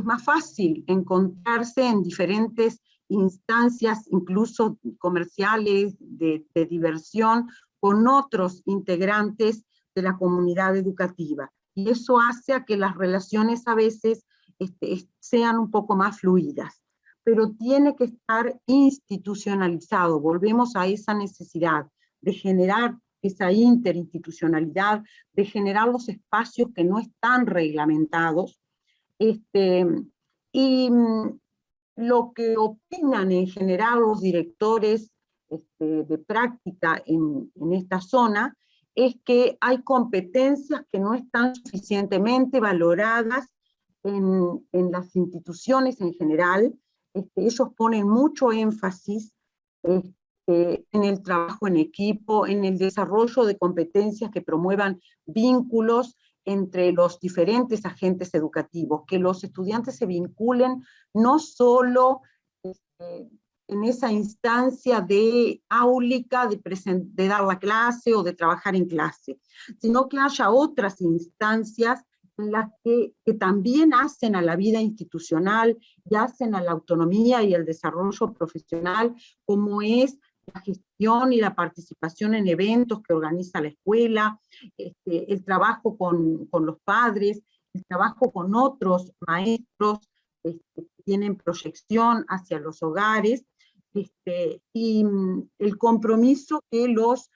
más fácil encontrarse en diferentes instancias, incluso comerciales, de diversión, con otros integrantes de la comunidad educativa. Y eso hace a que las relaciones a veces sean un poco más fluidas. Pero tiene que estar institucionalizado. Volvemos a esa necesidad de generar esa interinstitucionalidad, de generar los espacios que no están reglamentados. Y lo que opinan en general los directores de práctica en esta zona es que hay competencias que no están suficientemente valoradas en las instituciones en general. Ellos ponen mucho énfasis en el trabajo en equipo, en el desarrollo de competencias que promuevan vínculos entre los diferentes agentes educativos, que los estudiantes se vinculen no solo en esa instancia de áulica, de dar la clase o de trabajar en clase, sino que haya otras instancias en las que también hacen a la vida institucional y hacen a la autonomía y el desarrollo profesional, como es la gestión y la participación en eventos que organiza la escuela, el trabajo con los padres, el trabajo con otros maestros que tienen proyección hacia los hogares, y el compromiso que los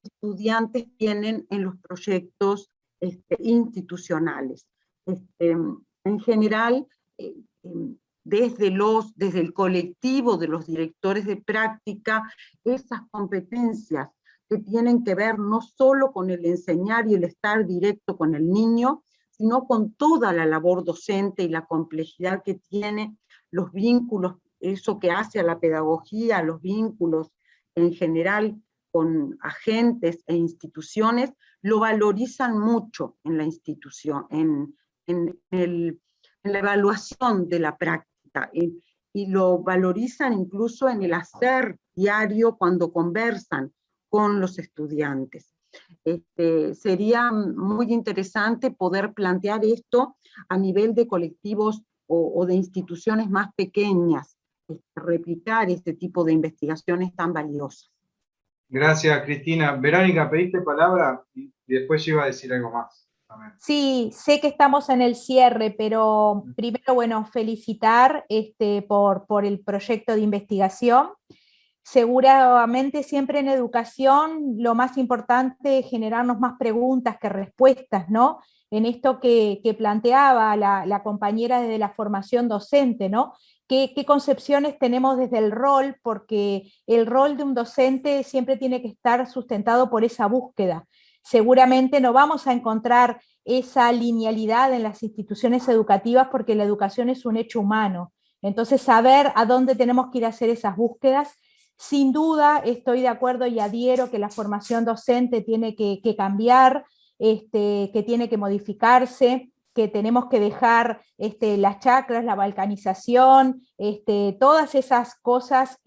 estudiantes tienen en los proyectos institucionales. En general, desde el colectivo de los directores de práctica, esas competencias que tienen que ver no solo con el enseñar y el estar directo con el niño, sino con toda la labor docente y la complejidad que tiene, los vínculos, eso que hace a la pedagogía, los vínculos en general con agentes e instituciones, lo valorizan mucho en la institución, en la evaluación de la práctica, y lo valorizan incluso en el hacer diario cuando conversan con los estudiantes. Sería muy interesante poder plantear esto a nivel de colectivos o de instituciones más pequeñas, replicar este tipo de investigaciones tan valiosas. Gracias, Cristina. Verónica, pediste palabra y después yo iba a decir algo más también. Sí, sé que estamos en el cierre, pero primero, bueno, felicitar por el proyecto de investigación. Seguramente siempre en educación lo más importante es generarnos más preguntas que respuestas, ¿no? En esto que planteaba la compañera desde la formación docente, ¿no? ¿Qué concepciones tenemos desde el rol? Porque el rol de un docente siempre tiene que estar sustentado por esa búsqueda. Seguramente no vamos a encontrar esa linealidad en las instituciones educativas porque la educación es un hecho humano. Entonces, saber a dónde tenemos que ir a hacer esas búsquedas. Sin duda, estoy de acuerdo y adhiero que la formación docente tiene que cambiar, que tiene que modificarse, que tenemos que dejar las chacras, la balcanización, todas esas cosas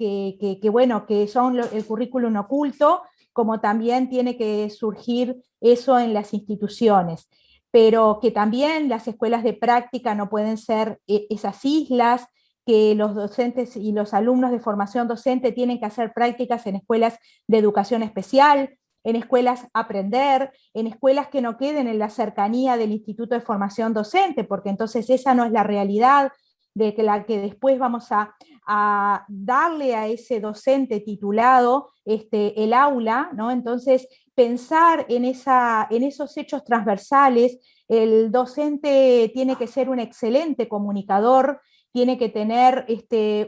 bueno, que son el currículum oculto, como también tiene que surgir eso en las instituciones. Pero que también las escuelas de práctica no pueden ser esas islas, que los docentes y los alumnos de formación docente tienen que hacer prácticas en escuelas de educación especial, en escuelas aprender, en escuelas que no queden en la cercanía del Instituto de Formación Docente, porque entonces esa no es la realidad de la que después vamos a darle a ese docente titulado el aula, ¿no? Entonces, pensar en esos hechos transversales, el docente tiene que ser un excelente comunicador, tiene que tener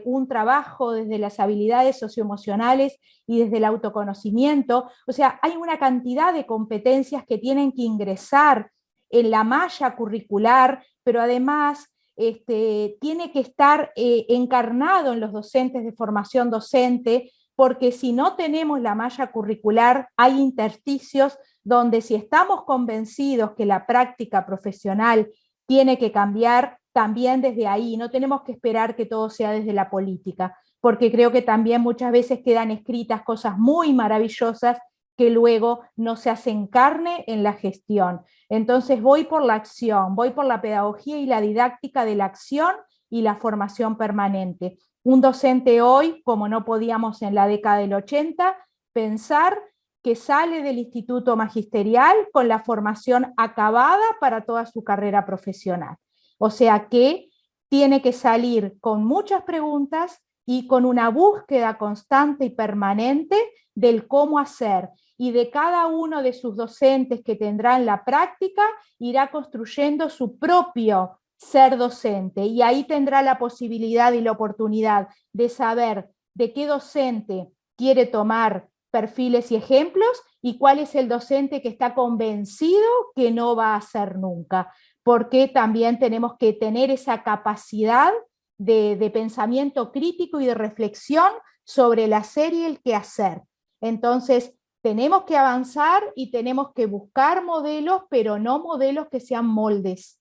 un trabajo desde las habilidades socioemocionales y desde el autoconocimiento. O sea, hay una cantidad de competencias que tienen que ingresar en la malla curricular, pero además tiene que estar encarnado en los docentes de formación docente, porque si no tenemos la malla curricular, hay intersticios donde si estamos convencidos que la práctica profesional tiene que cambiar, también desde ahí, no tenemos que esperar que todo sea desde la política, porque creo que también muchas veces quedan escritas cosas muy maravillosas que luego no se hacen carne en la gestión. Entonces voy por la acción, voy por la pedagogía y la didáctica de la acción y la formación permanente. Un docente hoy, como no podíamos en la década del 80, pensar que sale del instituto magisterial con la formación acabada para toda su carrera profesional. O sea que tiene que salir con muchas preguntas y con una búsqueda constante y permanente del cómo hacer, y de cada uno de sus docentes que tendrán la práctica irá construyendo su propio ser docente, y ahí tendrá la posibilidad y la oportunidad de saber de qué docente quiere tomar perfiles y ejemplos y cuál es el docente que está convencido que no va a hacer nunca, porque también tenemos que tener esa capacidad de pensamiento crítico y de reflexión sobre el hacer y el qué hacer. Entonces, tenemos que avanzar y tenemos que buscar modelos, pero no modelos que sean moldes.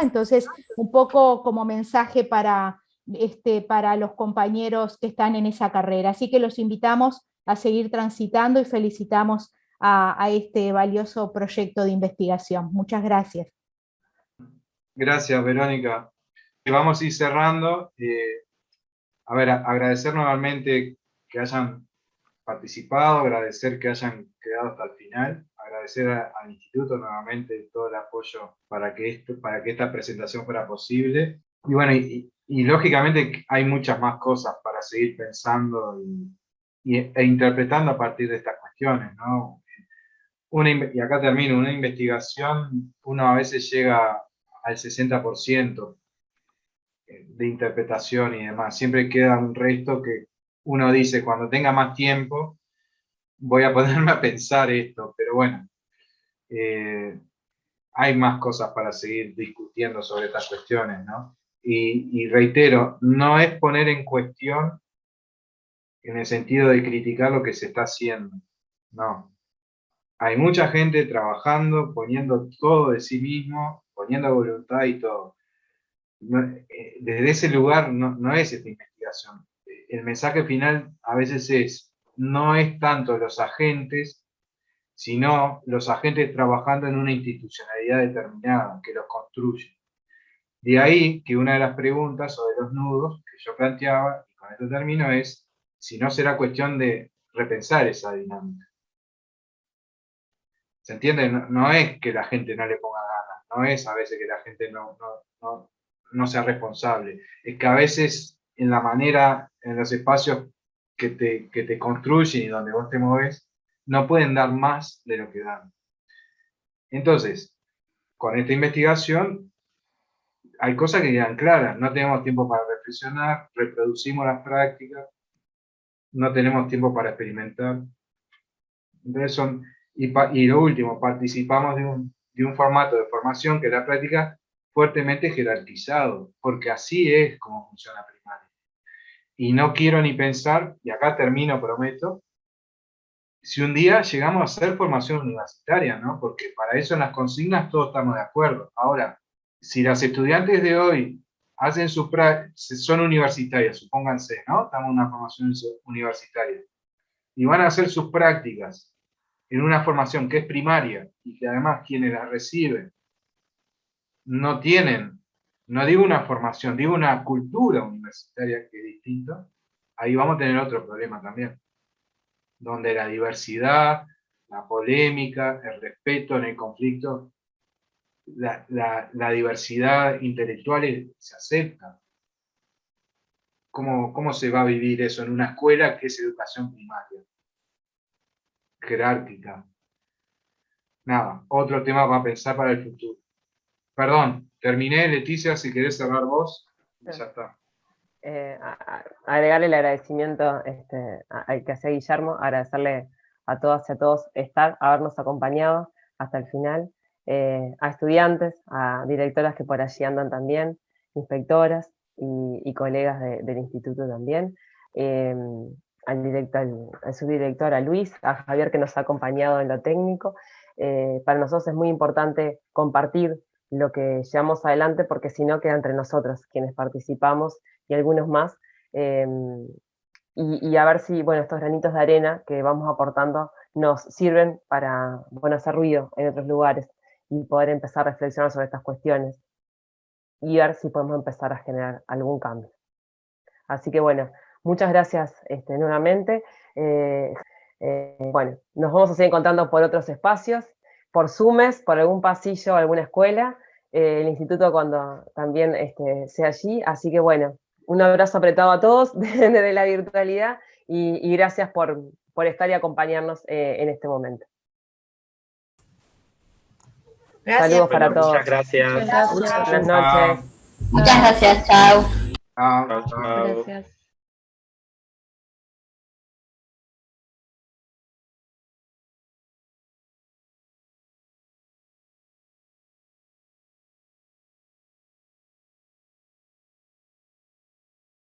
Entonces, un poco como mensaje para los compañeros que están en esa carrera. Así que los invitamos a seguir transitando y felicitamos a este valioso proyecto de investigación. Muchas gracias. Gracias, Verónica. Y vamos a ir cerrando. A ver, agradecer nuevamente que hayan participado, agradecer que hayan quedado hasta el final, agradecer al Instituto nuevamente todo el apoyo para que esta presentación fuera posible. Y bueno, y lógicamente hay muchas más cosas para seguir pensando e interpretando a partir de estas cuestiones, ¿no? Y acá termino, una investigación, uno a veces llega al 60% de interpretación y demás. Siempre queda un resto que uno dice, cuando tenga más tiempo, voy a ponerme a pensar esto, pero bueno, hay más cosas para seguir discutiendo sobre estas cuestiones, ¿no? Y reitero, no es poner en cuestión en el sentido de criticar lo que se está haciendo, no. Hay mucha gente trabajando, poniendo todo de sí mismo, poniendo voluntad y todo. Desde ese lugar no es esta investigación. El mensaje final a veces no es tanto los agentes, sino los agentes trabajando en una institucionalidad determinada, que los construye. De ahí que una de las preguntas o de los nudos que yo planteaba, y con esto termino, es si no será cuestión de repensar esa dinámica. ¿Se entiende? No es que la gente no le ponga ganas, no es a veces que la gente no sea responsable, es que a veces en la manera, en los espacios que te construyen y donde vos te movés, no pueden dar más de lo que dan. Entonces, con esta investigación, hay cosas que quedan claras, no tenemos tiempo para reflexionar, reproducimos las prácticas, no tenemos tiempo para experimentar. Entonces y lo último, participamos de un formato de formación que es la práctica fuertemente jerarquizado, porque así es como funciona primaria. Y no quiero ni pensar, y acá termino, prometo, si un día llegamos a hacer formación universitaria, ¿no? Porque para eso en las consignas todos estamos de acuerdo. Ahora, si las estudiantes de hoy hacen son universitarias, supónganse, ¿no? Estamos en una formación universitaria, y van a hacer sus prácticas en una formación que es primaria, y que además quienes la reciben no tienen, no digo una formación, digo una cultura universitaria que es distinta, ahí vamos a tener otro problema también, donde la diversidad, la polémica, el respeto en el conflicto, la diversidad intelectual se acepta. ¿Cómo se va a vivir eso en una escuela que es educación primaria? Jerárquica. Nada, otro tema para pensar para el futuro. Perdón, terminé, Leticia, si querés cerrar vos, ya está. Agregarle el agradecimiento al que hace Guillermo, agradecerle a todas y a todos habernos acompañado hasta el final, a estudiantes, a directoras que por allí andan también, inspectoras y colegas del instituto también, al subdirector, a Luis, a Javier que nos ha acompañado en lo técnico. Para nosotros es muy importante compartir lo que llevamos adelante, porque si no queda entre nosotros, quienes participamos, y algunos más, y a ver si, bueno, estos granitos de arena que vamos aportando nos sirven para, bueno, hacer ruido en otros lugares, y poder empezar a reflexionar sobre estas cuestiones, y ver si podemos empezar a generar algún cambio. Así que bueno, muchas gracias nuevamente. Bueno, nos vamos a seguir encontrando por otros espacios, por Zoomes, por algún pasillo, alguna escuela, el instituto cuando también sea allí. Así que bueno, un abrazo apretado a todos desde la virtualidad y gracias por estar y acompañarnos en este momento. Gracias. Saludos para todos. Muchas gracias. Buenas noches. Muchas gracias, chao. Chao. Chao. Gracias.